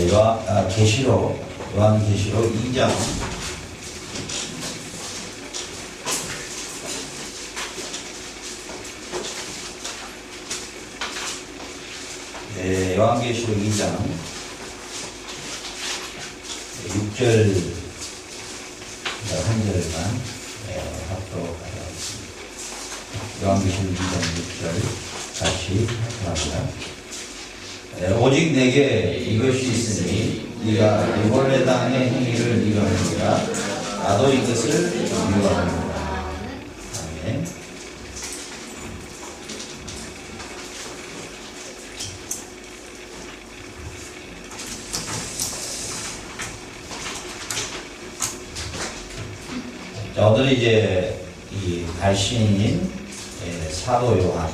요한계시록 2장 요한계시록 2장 6절 한 절만 합독하도록 하겠습니다. 요한계시록 2장 6절 같이 합독합니다. 오직 내게 이것이 있으니 네가 니골레 당의 행위를 미워하느니라. 나도 이것을 미워하노라. 아멘. 자, 오늘 이제 이 발신인 사도 요한,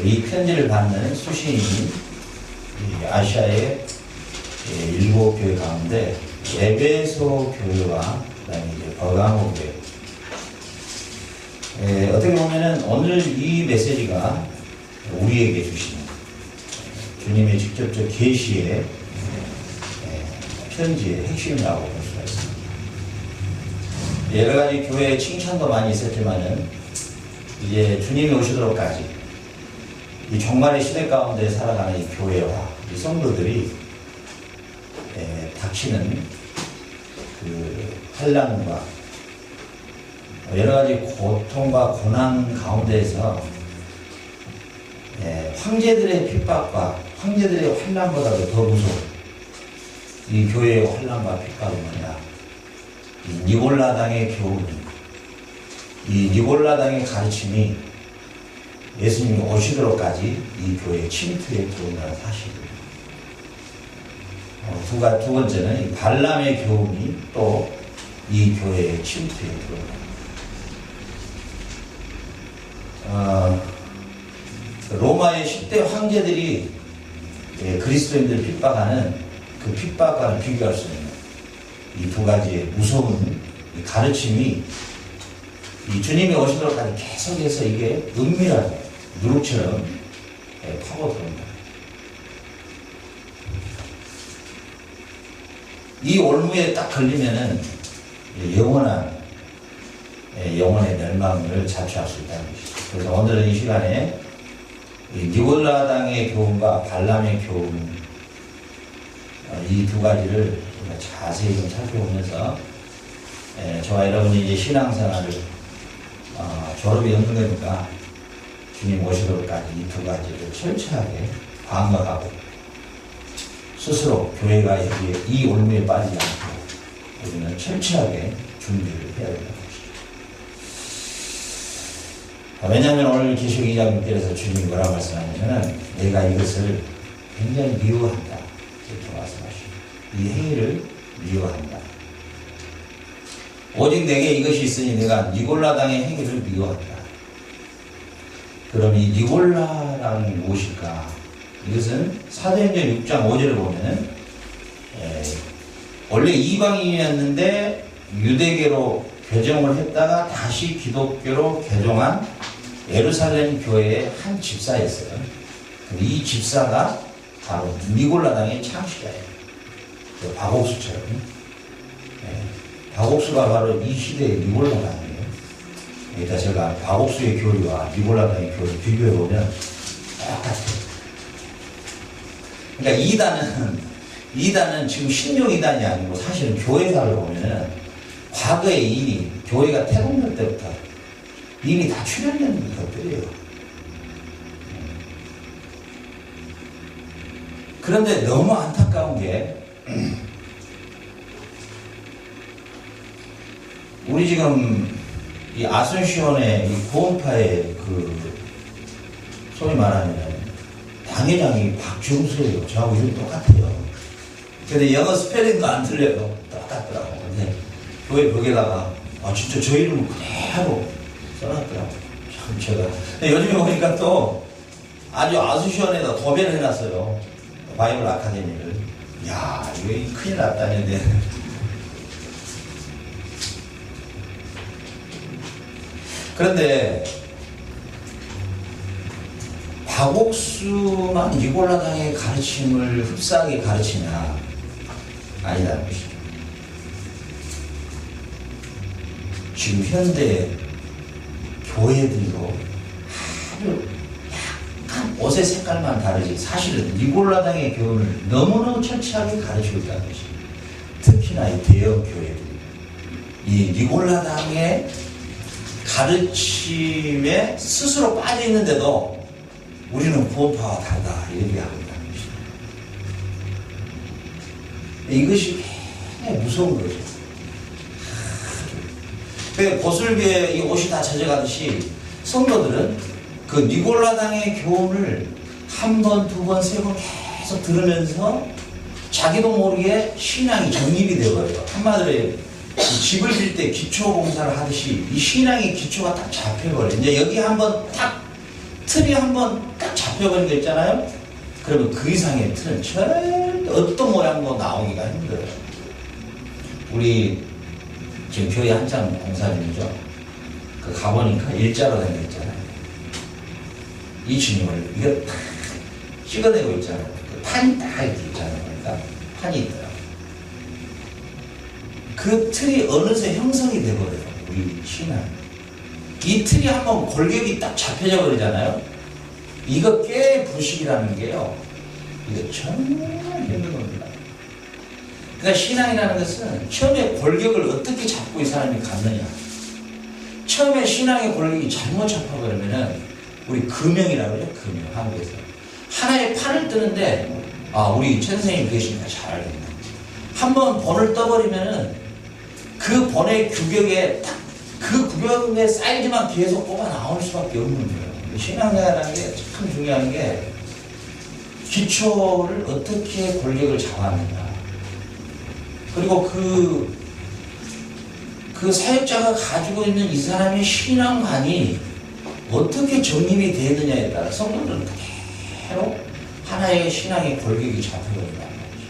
이 편지를 받는 수신인 아시아의 7교회 가운데 에베소 교회와 그다음에 이제 버가모 교회. 어떻게 보면은 오늘 이 메시지가 우리에게 주시는 주님의 직접적 계시의 편지의 핵심이라고 볼 수가 있습니다. 여러 가지 교회의 칭찬도 많이 있었지만은 이제 주님이 오시도록까지 이 종말의 시대 가운데 살아가는 이 교회와 이 성도들이 닥치는 그 환난과 여러 가지 고통과 고난 가운데에서 황제들의 핍박과 황제들의 환난보다도 더 무서운 이 교회의 환난과 핍박은 뭐냐? 이 니골라당의 교훈이, 이 니골라당의 가르침이 예수님이 오시도록까지 이 교회에 침투해 들어온다는 사실입니다. 두 번째는 이 발람의 교훈이 또 이 교회에 침투해 들어온다. 로마의 10대 황제들이 그리스도인들을 핍박하는 그 핍박과는 비교할 수 있는 이 두 가지의 무서운 이 가르침이 이 주님이 오시도록까지 계속해서 이게 은밀하게 누룩처럼 파고듭니다. 이 올무에 딱 걸리면은 영원한 영혼의 멸망을 자초할 수 있다는 것이죠. 그래서 오늘은 이 시간에 니골라당의 교훈과 발람의 교훈, 이 두 가지를 자세히 좀 살펴보면서 저와 여러분이 이제 신앙생활을 졸업이 연등되니까 주님 오시도록까지 이 두 가지를 철저하게 방어하고 스스로 교회가 여기에 이 올무에 빠지지 않고 우리는 철저하게 준비를 해야 된다는 것이죠. 왜냐하면 오늘 계시록 2장 6절에서 주님이 뭐라고 말씀하냐면 내가 이것을 굉장히 미워한다 이렇게 말씀하십니다. 이 행위를 미워한다. 오직 내게 이것이 있으니 내가 니골라당의 행위를 미워한다. 그럼 이 니골라당이 무엇일까? 이것은 사도행전 6장 5절을 보면은 원래 이방인이었는데 유대계로 개종을 했다가 다시 기독교로 개종한 예루살렘 교회의 한 집사였어요. 이 집사가 바로 니골라당의 창시자예요. 박옥수처럼. 박옥수가 바로 이 시대의 니골라당이에요. 일단 제가 박옥수의 교리와 니골라당의 교리 비교해보면 똑같아요. 그러니까 이단은 지금 신종 이단이 아니고 사실은 교회사를 보면은 과거에 이미 교회가 태동될 때부터 이미 다 출현된 것들이에요. 그런데 너무 안타까운 게 우리 지금 이 아순시온의 이 구원파의 그 소위 말하면 당회장이 박중수예요. 저하고 이름 똑같아요. 근데 영어 스펠링도 안 틀려요. 똑같더라고. 근데 교회 벽에다가 진짜 저 이름을 그대로 써놨더라고. 참 제가. 근데 요즘에 보니까 또 아주 아순시온에다 도배를 해놨어요. 바이블 아카데미를. 이야, 이거 큰일 났다는데. 그런데 박옥수만 니골라당의 가르침을 흡사하게 가르치냐? 아니라는 것이죠. 지금 현대 교회들도 아주 약간 옷의 색깔만 다르지 사실은 니골라당의 교훈을 너무너무 철저하게 가르치고 있다는 것입니다. 특히나 이 대형 교회들, 이 니골라당의 가르침에 스스로 빠져 있는데도 우리는 구원파와 다르다 얘기하고 있다는 것입니다. 이것이 굉장히 무서운 거죠. 그 보슬비에 이 옷이 다 젖어가듯이 성도들은 그 니골라당의 교훈을 한 번, 두 번, 세 번 계속 들으면서 자기도 모르게 신앙이 정립이 되어버려요. 한마디로 집을 질 때 기초 공사를 하듯이 이 신앙의 기초가 딱 잡혀버려요. 이제 여기 한번 딱 틀이 한번 딱 잡혀버린 거 있잖아요. 그러면 그 이상의 틀은 절대 어떤 모양도 나오기가 힘들어요. 우리 지금 교회 한참 공사 중이죠. 그 가보니까 일자로 된 거 있잖아요. 이 주님을 이거 딱 찍어내고 있잖아요. 그 판이 딱 이렇게 있잖아요. 그러니까 판이 있더라고요. 그 틀이 어느새 형성이 되거든요. 우리 신앙. 이 틀이 한번 골격이 딱 잡혀져 버리잖아요. 이거 깨부식이라는 게요. 이거 정말 힘든 겁니다. 그러니까 신앙이라는 것은 처음에 골격을 어떻게 잡고 이 사람이 갔느냐. 처음에 신앙의 골격이 잘못 잡혀버리면은 우리 금형이라고 그러죠. 금형, 한국에서. 하나의 판을 뜨는데, 우리 최 선생님 계시니까 잘 알겠네. 한번 번을 떠버리면은 그 번의 규격에 딱 그 규격의 사이즈만 계속 뽑아 나올 수밖에 없는 거예요. 신앙이라는 게 참 중요한 게 기초를 어떻게 권력을 잡았느냐. 그리고 그 사역자가 가지고 있는 이 사람의 신앙관이 어떻게 정립이 되느냐에 따라 성도들은 그대로 하나의 신앙의 골격이 잡혀버린다는 거죠.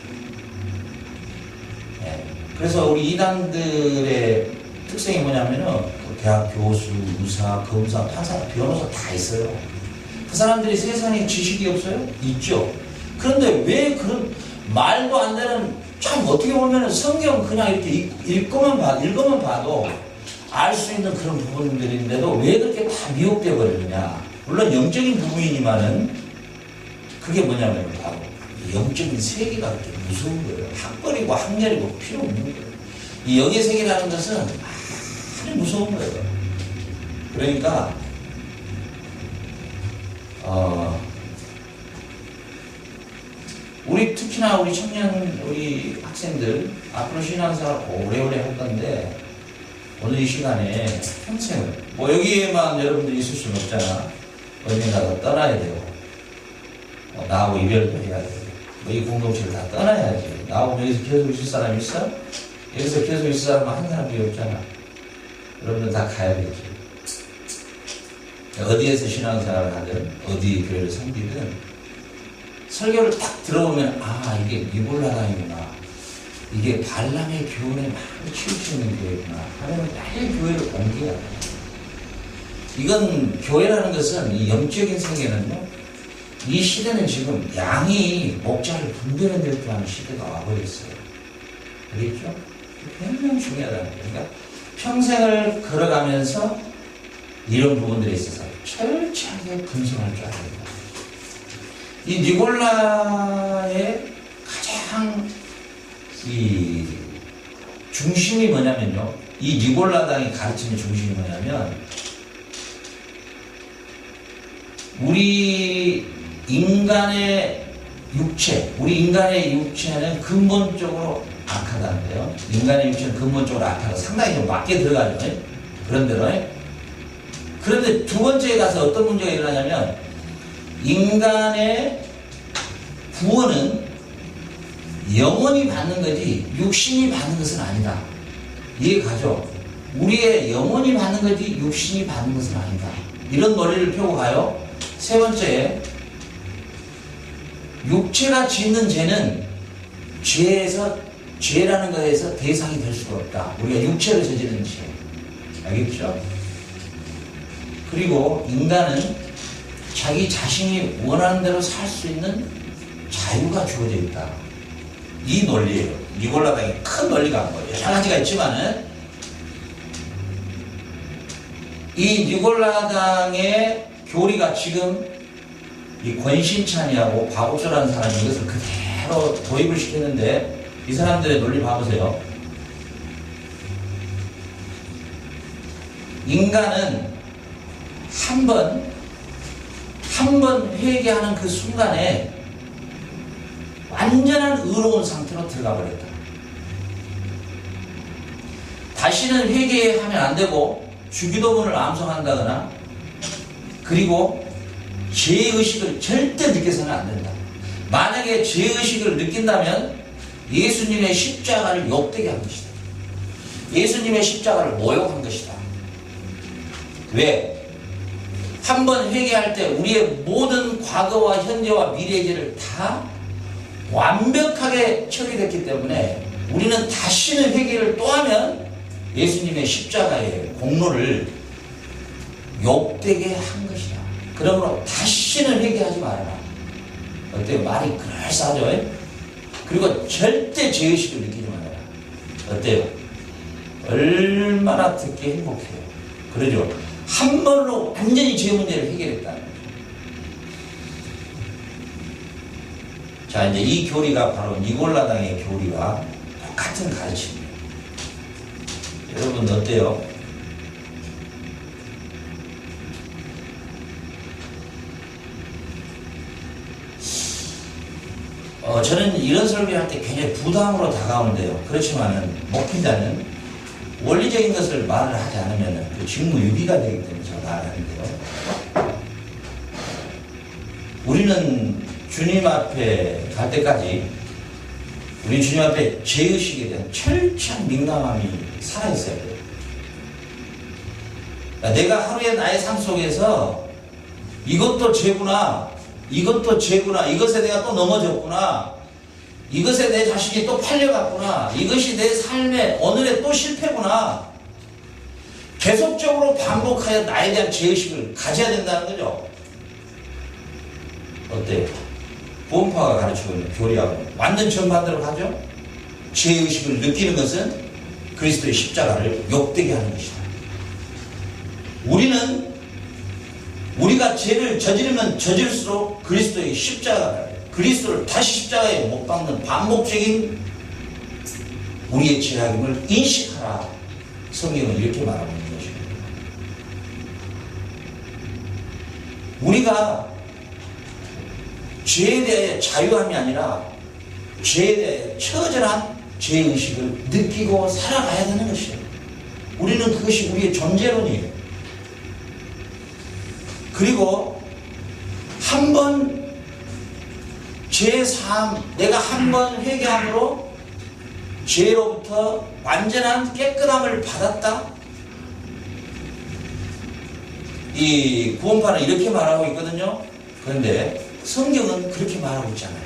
네. 그래서 우리 이단들의 특성이 뭐냐면은 대학 교수, 의사, 검사, 판사, 변호사 다 있어요. 그 사람들이 세상에 지식이 없어요? 있죠. 그런데 왜 그런 말도 안 되는 참 어떻게 보면은 성경 그냥 이렇게 읽고만 봐도 알 수 있는 그런 부분들인데도 왜 그렇게 다 미혹되어 버리느냐. 물론 영적인 부분이지만은 그게 뭐냐면 바로 영적인 세계가 그렇게 무서운 거예요. 학벌이고 학렬이고 필요 없는 거예요. 이 영의 세계라는 것은 아주 무서운 거예요. 그러니까 우리 특히나 우리 청년 우리 학생들 앞으로 신앙생활 오래오래 할 건데 오늘 이 시간에 평생을 뭐 여기에만 여러분들이 있을 수는 없잖아. 어딘가가 떠나야 되고 나하고 이별도 해야 되고 뭐 이 공동체를 다 떠나야지. 나하고 여기서 계속 있을 사람이 있어? 여기서 계속 있을 사람은 한 사람이 없잖아. 여러분들 다 가야겠지. 어디에서 신앙생활을 하든 어디 교회를 섬기든 설교를 딱 들어보면 이게 니골라당이구나. 이게 발람의 교훈에 많이 치우치는 교회구나 하면 빨리 교회를 옮겨야 돼. 이건 교회라는 것은 이 영적인 세계는요. 이 시대는 지금 양이 목자를 분배는 듯 하는 시대가 와버렸어요. 알겠죠? 굉장히 중요하다는 거예요. 그러니까 평생을 걸어가면서 이런 부분들에 있어서 철저하게 분석할 줄 알아야 된다. 이 니골라의 가장 이 중심이 뭐냐면요. 이 니골라당이 가르치는 중심이 뭐냐면 우리 인간의 육체는 근본적으로 악하다는데요. 인간의 육체는 근본적으로 악하다. 상당히 좀 맞게 들어가죠. 그런데 두 번째에 가서 어떤 문제가 일어나냐면 인간의 구원은 영혼이 받는 거지 육신이 받는 것은 아니다. 이해가죠? 우리의 영혼이 받는 거지 육신이 받는 것은 아니다. 이런 논리를 펴고 가요. 세 번째에 육체가 짓는 죄는 죄라는 것에서 대상이 될 수가 없다. 우리가 육체로 저지르는 죄. 알겠죠? 그리고 인간은 자기 자신이 원하는 대로 살 수 있는 자유가 주어져 있다. 이 논리예요. 니골라당이 큰 논리가 한 거예요. 여러 가지가 있지만은 이 니골라당의 교리가 지금 이 권신찬이하고 바고스라는 사람이 이것을 그대로 도입을 시켰는데 이 사람들의 논리 봐보세요. 인간은 한 번 회개하는 그 순간에 완전한 의로운 상태로 들어가 버렸다. 다시는 회개하면 안 되고 주기도문을 암송한다거나 그리고 죄의식을 절대 느껴서는 안 된다. 만약에 죄의식을 느낀다면 예수님의 십자가를 욕되게 한 것이다. 예수님의 십자가를 모욕한 것이다. 왜? 한 번 회개할 때 우리의 모든 과거와 현재와 미래의 죄를 다 완벽하게 처리됐기 때문에 우리는 다시는 회개를 또 하면 예수님의 십자가의 공로를 욕되게 한 것이다. 그러므로 다시는 회개하지 말아라. 어때요? 말이 그럴싸하죠? 그리고 절대 죄의식을 느끼지 말아라. 어때요? 얼마나 듣기 행복해요. 그러죠? 한 번로 완전히 죄 문제를 해결했다는 거죠. 자, 이제 이 교리가 바로 니골라당의 교리와 똑같은 가르침입니다. 여러분 어때요? 저는 이런 설교할 때 굉장히 부담으로 다가오는데요. 그렇지만은 목회자는 원리적인 것을 말을 하지 않으면 그 직무유기가 되기 때문에 제가 말하는데요. 우리는 주님 앞에 갈 때까지 우리 주님 앞에 죄의식에 대한 철저한 민감함이 살아있어야 돼요. 내가 하루의 나의 삶 속에서 이것도 죄구나, 이것도 죄구나, 이것에 내가 또 넘어졌구나, 이것에 내 자식이 또 팔려갔구나, 이것이 내 삶의 오늘의 또 실패구나, 계속적으로 반복하여 나에 대한 죄의식을 가져야 된다는 거죠. 어때요? 구원파가 가르치고 있는 교리하고 완전 정반대로 가죠? 죄의식을 느끼는 것은 그리스도의 십자가를 욕되게 하는 것이다. 우리가 죄를 저지르면 저질수록 그리스도의 그리스도를 다시 십자가에 못 박는 반복적인 우리의 죄악임을 인식하라. 성경은 이렇게 말하고 있는 것입니다. 우리가 죄에 대해 자유함이 아니라 죄에 대해 처절한 죄의식을 느끼고 살아가야 되는 것이에요. 우리는 그것이 우리의 존재론이에요. 그리고 한 번 죄사함, 내가 한 번 회개함으로 죄로부터 완전한 깨끗함을 받았다. 이 구원파는 이렇게 말하고 있거든요. 그런데 성경은 그렇게 말하고 있잖아요.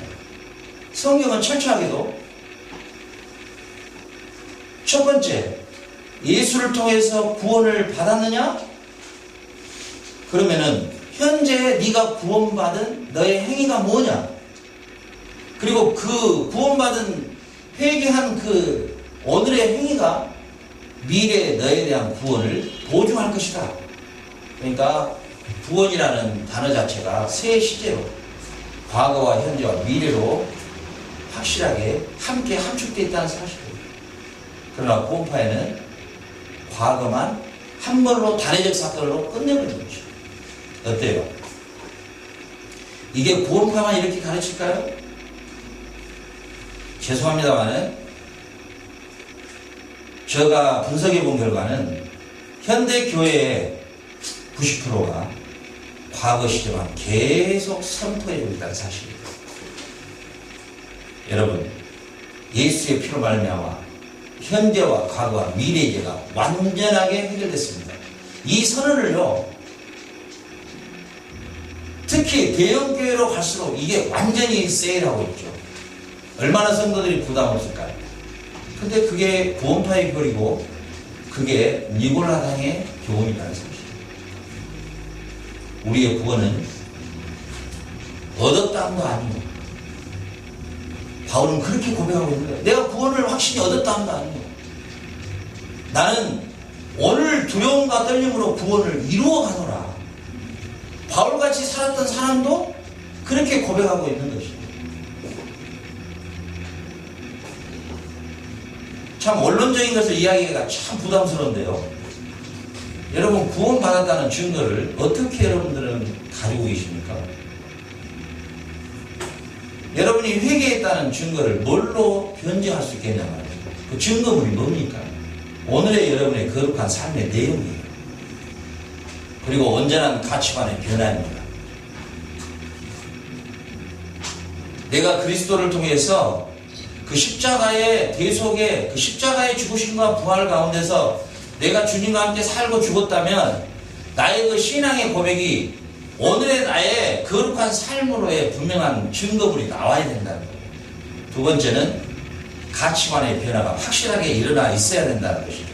성경은 철저하게도 첫 번째, 예수를 통해서 구원을 받았느냐? 그러면은 현재 네가 구원받은 너의 행위가 뭐냐? 그리고 그 구원받은 회개한 그 오늘의 행위가 미래의 너에 대한 구원을 보증할 것이다. 그러니까 구원이라는 단어 자체가 세 시제로 과거와 현재와 미래로 확실하게 함께 함축되어 있다는 사실이에요. 그러나 구원파에는 과거만 한 번으로 단회적 사건으로 끝내버리는 것이죠. 어때요? 이게 구원파만 이렇게 가르칠까요? 죄송합니다만은 제가 분석해 본 결과는 현대 교회의 90%가 과거 시제만 계속 선포해주고 있다는 사실입니다. 여러분, 예수의 피로 말미암아 현재와 과거와 미래의 죄가 완전하게 해결됐습니다. 이 선언을요, 특히 대형교회로 갈수록 이게 완전히 세일하고 있죠. 얼마나 성도들이 부담 없을까요? 근데 그게 구원파의 교리고 그게 니골라당의 교훈이라는 사실. 우리의 구원은 얻었다함도 아니요. 바울은 그렇게 고백하고 있는 거예요. 내가 구원을 확신히 얻었다함도 아니요. 나는 오늘 두려움과 떨림으로 구원을 이루어가노라. 바울같이 살았던 사람도 그렇게 고백하고 있는 것이죠. 참 원론적인 것을 이야기가 참 부담스러운데요. 여러분 구원받았다는 증거를 어떻게 여러분들은 가지고 계십니까? 여러분이 회개했다는 증거를 뭘로 변증할 수 있겠냐 말이에요. 그 증거물이 뭡니까? 오늘의 여러분의 거룩한 삶의 내용이에요. 그리고 온전한 가치관의 변화입니다. 내가 그리스도를 통해서 그 십자가의 대속에 그 십자가의 죽으심과 부활 가운데서 내가 주님과 함께 살고 죽었다면 나의 그 신앙의 고백이 오늘의 나의 거룩한 삶으로의 분명한 증거물이 나와야 된다는 거예요. 두 번째는 가치관의 변화가 확실하게 일어나 있어야 된다는 것이죠.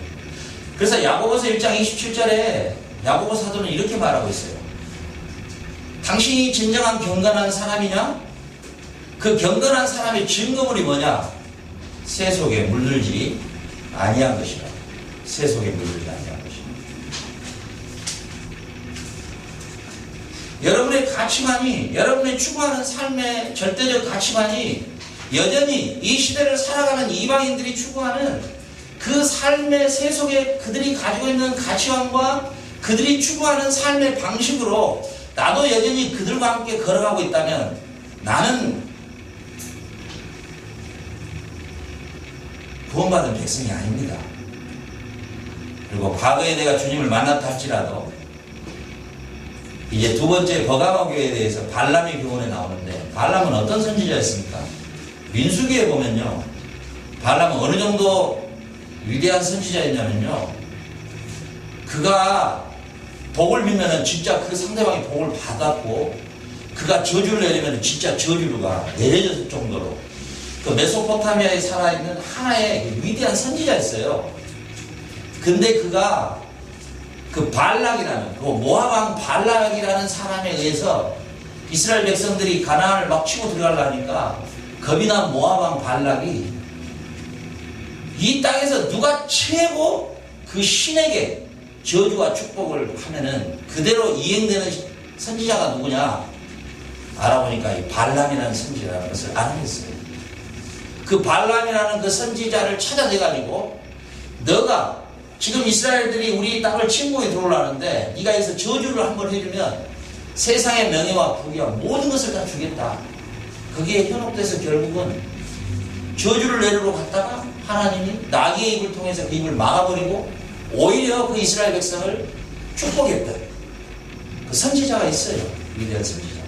그래서 야고보서 1장 27절에 야고보 사도는 이렇게 말하고 있어요. 당신이 진정한 경건한 사람이냐? 그 경건한 사람의 증거물이 뭐냐? 새 속에 물들지 아니한 것이라. 새 속에 물들지 아니한 것이라. 여러분의 가치관이, 여러분의 추구하는 삶의 절대적 가치관이 여전히 이 시대를 살아가는 이방인들이 추구하는 그 삶의 새 속에 그들이 가지고 있는 가치관과 그들이 추구하는 삶의 방식으로 나도 여전히 그들과 함께 걸어가고 있다면 나는 구원받은 백성이 아닙니다. 그리고 과거에 내가 주님을 만났다 할지라도 이제 두 번째 버가모 교회에 대해서 발람의 교훈에 나오는데 발람은 어떤 선지자였습니까? 민수기에 보면요. 발람은 어느 정도 위대한 선지자였냐면요. 그가 복을 빌면은 진짜 그 상대방이 복을 받았고 그가 저주를 내리면 진짜 저주가 내려졌을 정도로 그 메소포타미아에 살아있는 하나의 위대한 선지자였어요. 근데 그가 그 발락이라는 그 모압왕 발락이라는 사람에 의해서 이스라엘 백성들이 가나안을 막 치고 들어가려니까 겁이 난 모압왕 발락이 이 땅에서 누가 최고 그 신에게 저주와 축복을 하면은 그대로 이행되는 선지자가 누구냐 알아보니까 이 발람이라는 선지자라는 것을 알아냈어요. 그 발람이라는 그 선지자를 찾아내가지고 너가 지금 이스라엘들이 우리 땅을 침공해 들어오려는데 네가 여기서 저주를 한번 해주면 세상의 명예와 부귀와 모든 것을 다 주겠다. 거기에 현혹돼서 결국은 저주를 내리러 갔다가 하나님이 나귀의 입을 통해서 그 입을 막아버리고 오히려 그 이스라엘 백성을 축복했던 그 선지자가 있어요. 위대한 선지자.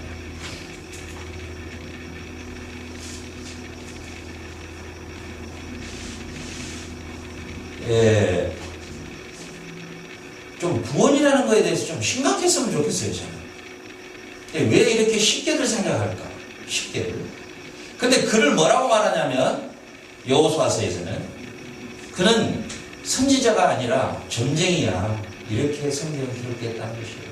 좀 구원이라는 거에 대해서 좀 심각했으면 좋겠어요. 저는. 왜 이렇게 쉽게들 생각할까? 쉽게들. 근데 그를 뭐라고 말하냐면 여호수아서에서는 그는 선지자가 아니라 점쟁이야. 이렇게 성경을 기록했다는 것이에요.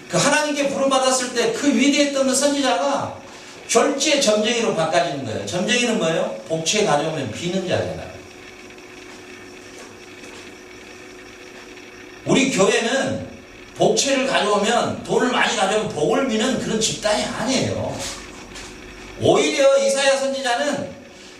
그 하나님께 부름받았을 때 그 위대했던 그 선지자가 졸지에 점쟁이로 바꿔지는 거예요. 점쟁이는 뭐예요? 복채 가져오면 비는 자잖아요. 우리 교회는 복채를 가져오면 돈을 많이 가져오면 복을 비는 그런 집단이 아니에요. 오히려 이사야 선지자는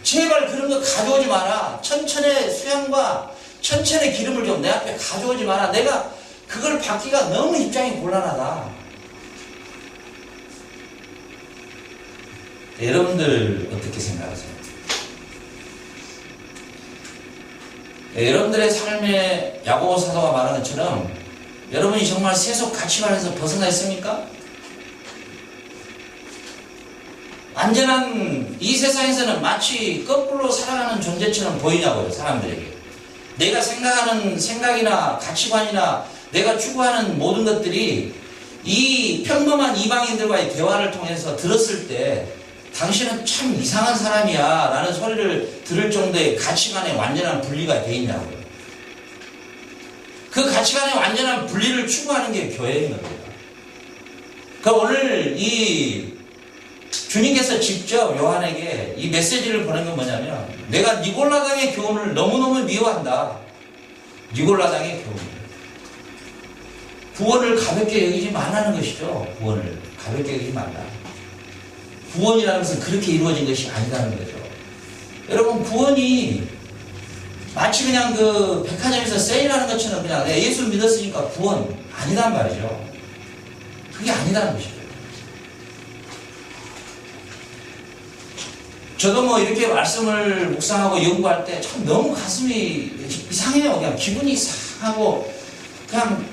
제발 그런 거 가져오지 마라. 천천의 수양과 천천의 기름을 좀 내 앞에 가져오지 마라. 내가 그걸 받기가 너무 입장이 곤란하다. 여러분들 어떻게 생각하세요? 여러분들의 삶에 야고보 사도가 말하는 것처럼 여러분이 정말 세속 가치관에서 벗어나 있습니까? 완전한 이 세상에서는 마치 거꾸로 살아가는 존재처럼 보이냐고요. 사람들에게. 내가 생각하는 생각이나 가치관이나 내가 추구하는 모든 것들이 이 평범한 이방인들과의 대화를 통해서 들었을 때 당신은 참 이상한 사람이야 라는 소리를 들을 정도의 가치관의 완전한 분리가 돼 있냐고요. 그 가치관의 완전한 분리를 추구하는 게 교회인 겁니다. 그러니까 오늘 이 주님께서 직접 요한에게 이 메시지를 보낸 건 뭐냐면, 내가 니골라당의 교훈을 너무너무 미워한다. 니골라당의 교훈. 구원을 가볍게 여기지 말라는 것이죠. 구원을 가볍게 여기지 말라. 구원이라는 것은 그렇게 이루어진 것이 아니라는 거죠. 여러분, 구원이 마치 그냥 그 백화점에서 세일하는 것처럼 그냥 내가 예수 믿었으니까 구원 아니란 말이죠. 그게 아니라는 것이죠. 저도 뭐 이렇게 말씀을 묵상하고 연구할 때 참 너무 가슴이 이상해요. 그냥 기분이 이상하고, 그냥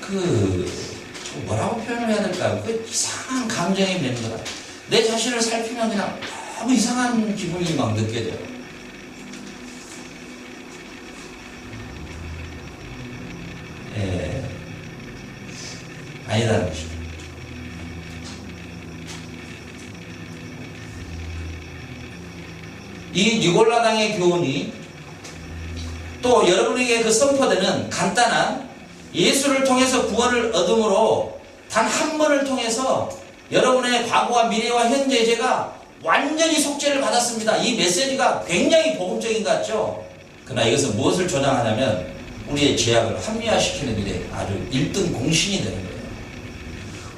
뭐라고 표현을 해야 될까요? 그 이상한 감정이 되는 거다. 내 자신을 살피면 그냥 너무 이상한 기분이 막 느껴져요. 아니라는 것이죠. 이 니골라당의 교훈이 또 여러분에게 그 선포되는 간단한 예수를 통해서 구원을 얻음으로 단 한 번을 통해서 여러분의 과거와 미래와 현재의 죄가 완전히 속죄를 받았습니다. 이 메시지가 굉장히 복음적인 것 같죠? 그러나 이것은 무엇을 조장하냐면 우리의 죄악을 합리화시키는 일에 아주 1등 공신이 되는 거예요.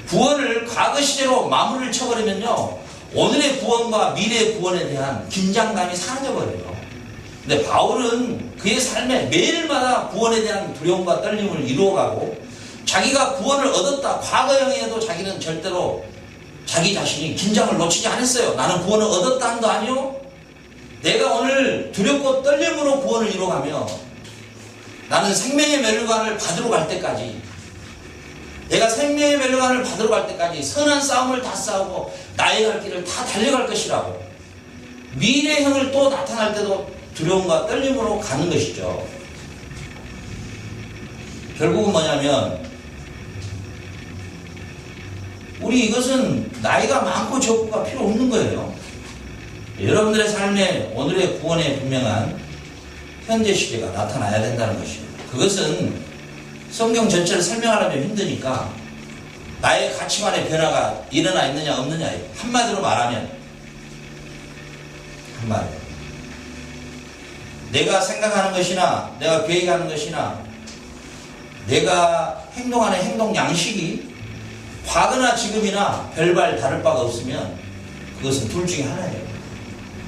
구원을 과거 시제로 마무리를 쳐버리면요, 오늘의 구원과 미래의 구원에 대한 긴장감이 사라져버려요. 근데 바울은 그의 삶에 매일마다 구원에 대한 두려움과 떨림을 이루어가고, 자기가 구원을 얻었다, 과거형에도 자기는 절대로 자기 자신이 긴장을 놓치지 않았어요. 나는 구원을 얻었다 한도 아니요, 내가 오늘 두렵고 떨림으로 구원을 이루어가며 나는 생명의 멸류관을 받으러 갈 때까지, 내가 생명의 멸류관을 받으러 갈 때까지 선한 싸움을 다 싸우고 나의 갈 길을 다 달려갈 것이라고, 미래형을 또 나타날 때도 두려움과 떨림으로 가는 것이죠. 결국은 뭐냐면, 우리 이것은 나이가 많고 적고가 필요 없는 거예요. 여러분들의 삶에 오늘의 구원의 분명한 현재 시제가 나타나야 된다는 것이에요. 그것은 성경 전체를 설명하려면 힘드니까 나의 가치관의 변화가 일어나 있느냐 없느냐예요. 한마디로 말하면, 내가 생각하는 것이나 내가 계획하는 것이나 내가 행동하는 행동 양식이 과거나 지금이나 별반 다를 바가 없으면 그것은 둘 중에 하나예요.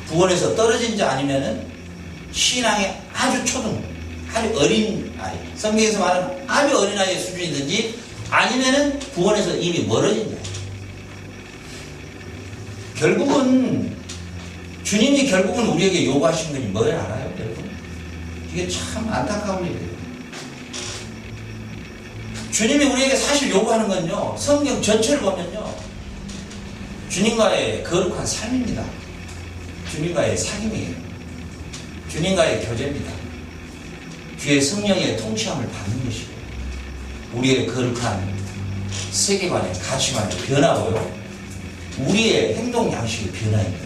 구원에서 떨어진 자 아니면은 신앙의 아주 초등, 아주 어린 아이, 성경에서 말하는 아주 어린 아이의 수준이든지 아니면은 구원에서 이미 멀어진 자예요. 결국은 주님이 결국은 우리에게 요구하신 것이 뭘 알아요, 여러분? 이게 참 안타까운 일이에요. 주님이 우리에게 사실 요구하는 건요, 성경 전체를 보면요, 주님과의 거룩한 삶입니다. 주님과의 사귐이에요. 주님과의 교제입니다. 주의 성령의 통치함을 받는 것이고, 우리의 거룩한 세계관의 가치관이 변하고요, 우리의 행동 양식이 변화입니다.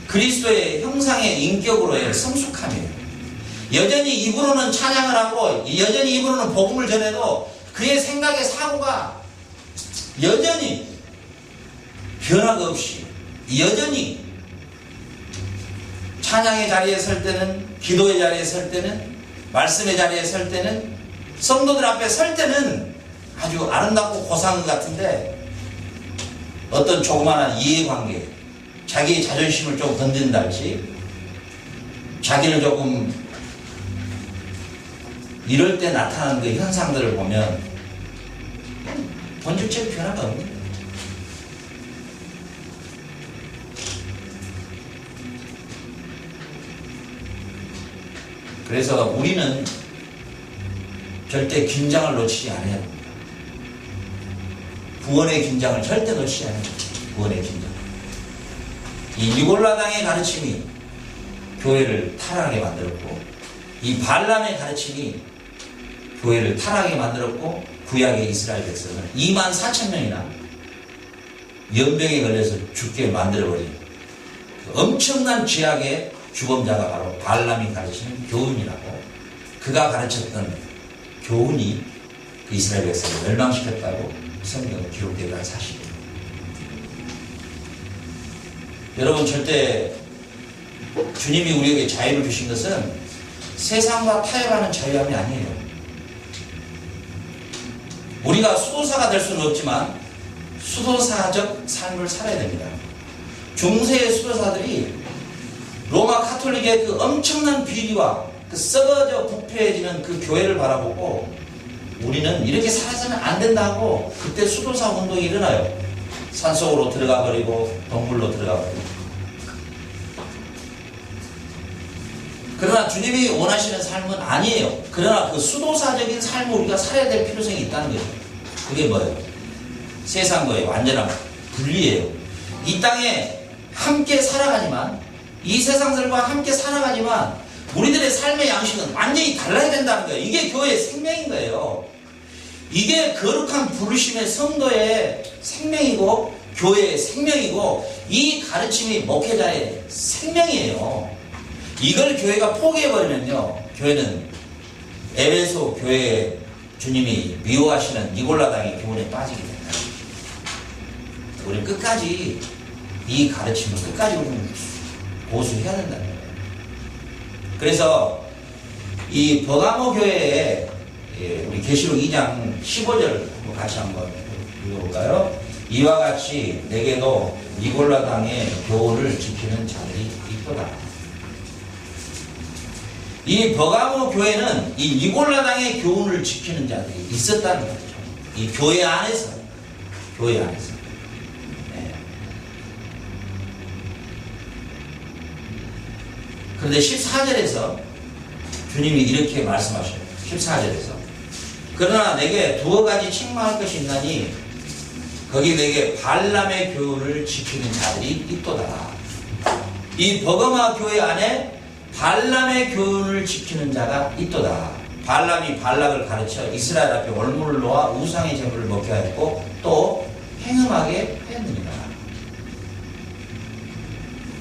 그리스도의 형상의 인격으로의 성숙함이에요. 여전히 입으로는 찬양을 하고 여전히 입으로는 복음을 전해도 그의 생각의 사고가 여전히 변화가 없이 여전히 찬양의 자리에 설 때는, 기도의 자리에 설 때는, 말씀의 자리에 설 때는, 성도들 앞에 설 때는 아주 아름답고 고상한 것 같은데, 어떤 조그마한 이해관계, 자기의 자존심을 좀 건든다 할지, 자기를 조금 이럴 때 나타나는 그 현상들을 보면 본질적 변화가 없는 거예요. 그래서 우리는 절대 긴장을 놓치지 않아야 합니다. 구원의 긴장을 절대 놓치지 않아야 합니다. 구원의 긴장. 이 니골라당의 가르침이 교회를 타락하게 만들었고, 이 발람의 가르침이 교회를 타락하게 만들었고, 구약의 이스라엘 백성을 24,000명이나 연병에 걸려서 죽게 만들어버린 그 엄청난 죄악의 주범자가 바로 발람이 가르치는 교훈이라고, 그가 가르쳤던 교훈이 그 이스라엘 백성을 멸망시켰다고 성경에 기록되어 있는 사실입니다. 여러분 절대 주님이 우리에게 자유를 주신 것은 세상과 타협하는 자유함이 아니에요. 우리가 수도사가 될 수는 없지만 수도사적 삶을 살아야 됩니다. 중세의 수도사들이 로마 카톨릭의 그 엄청난 비리와 그 썩어져 부패해지는 그 교회를 바라보고 우리는 이렇게 살아서는 안 된다고 그때 수도사 운동이 일어나요. 산속으로 들어가 버리고 동굴로 들어가 버리고. 그러나 주님이 원하시는 삶은 아니에요. 그러나 그 수도사적인 삶을 우리가 살아야 될 필요성이 있다는 거죠. 그게 뭐예요? 세상과의 완전한 분리예요. 이 땅에 함께 살아가지만, 이 세상들과 함께 살아가지만 우리들의 삶의 양식은 완전히 달라야 된다는 거예요. 이게 교회의 생명인 거예요. 이게 거룩한 부르심의 성도의 생명이고 교회의 생명이고 이 가르침이 목회자의 생명이에요. 이걸 교회가 포기해버리면요, 교회는 에베소 교회에 주님이 미워하시는 니골라당의 교훈에 빠지게 된다. 우리는 끝까지 이 가르침을 끝까지 우리는 고수해야 된다는 거예요. 그래서 이 버가모 교회에 우리 계시록 2장 15절 같이 한번 읽어볼까요? 이와 같이 내게도 니골라당의 교훈을 지키는 자들이 있도다. 이 버가모 교회는 이 니골라당의 교훈을 지키는 자들이 있었다는 거죠. 이 교회 안에서. 네. 그런데 14절에서 주님이 이렇게 말씀하셔요. 14절에서 그러나 내게 두어 가지 책망할 것이 있나니 거기 내게 발람의 교훈을 지키는 자들이 있도다. 이 버가모 교회 안에 발람의 교훈을 지키는 자가 있도다. 발람이 발락을 가르쳐 이스라엘 앞에 올무를 놓아 우상의 제물을 먹게 하였고 또 행음하게 하였느니라.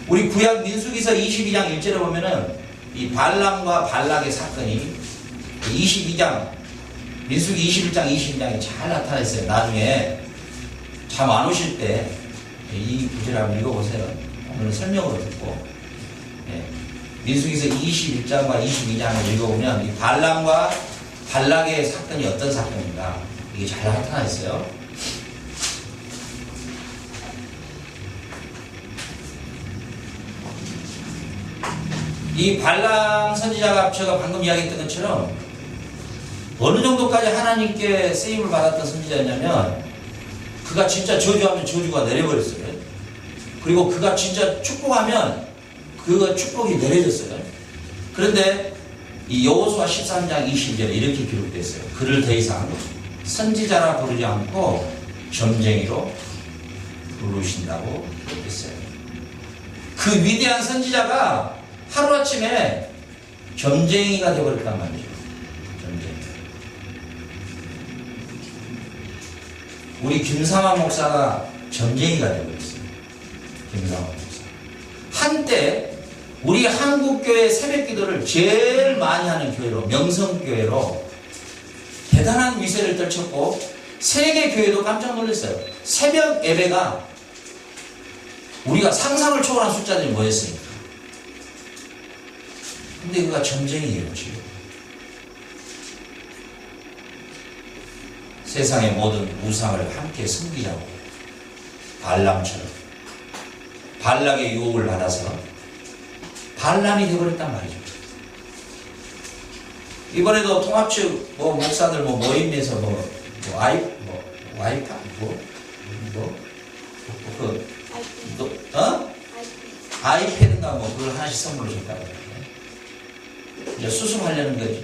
우리 구약 민수기서 22장 1절에 보면은 이 발람과 발락의 사건이 22장 민수기 21장 22장에 잘 나타나 있어요. 나중에 잠 안 오실 때 이 구절을 한번 읽어보세요. 오늘 설명으로 듣고 민수기서 21장과 22장을 읽어보면 이 발람과 발락의 사건이 어떤 사건인가 이게 잘 나타나 있어요. 이 발람 선지자가 제가 방금 이야기했던 것처럼 어느 정도까지 하나님께 쓰임을 받았던 선지자였냐면 그가 진짜 저주하면 저주가 내려버렸어요. 그리고 그가 진짜 축복하면 그 축복이 내려졌어요. 그런데 이 여호수아 13장 20절에 이렇게 기록되어 있어요. 그를 더 이상 선지자라 부르지 않고 점쟁이로 부르신다고 기록했어요. 그 위대한 선지자가 하루아침에 점쟁이가 되어버렸단 말이죠. 점쟁이. 우리 김삼환 목사가 점쟁이가 되어버렸어요. 김삼환 목사. 한때 우리 한국교회 새벽기도를 제일 많이 하는 교회로, 명성교회로 대단한 위세를 떨쳤고 세계 교회도 깜짝 놀랐어요. 새벽 예배가 우리가 상상을 초월한 숫자들이 뭐였습니까? 근데 그가 점쟁이에요, 지금. 세상의 모든 우상을 함께 섬기자고 발람처럼 발락의 유혹을 받아서 발람이 되어버렸단 말이죠. 이번에도 통합측 목사들 모임에서 아이패드인가 그걸 하나씩 선물로 줬다고 해요. 이제 수습하려는 거죠.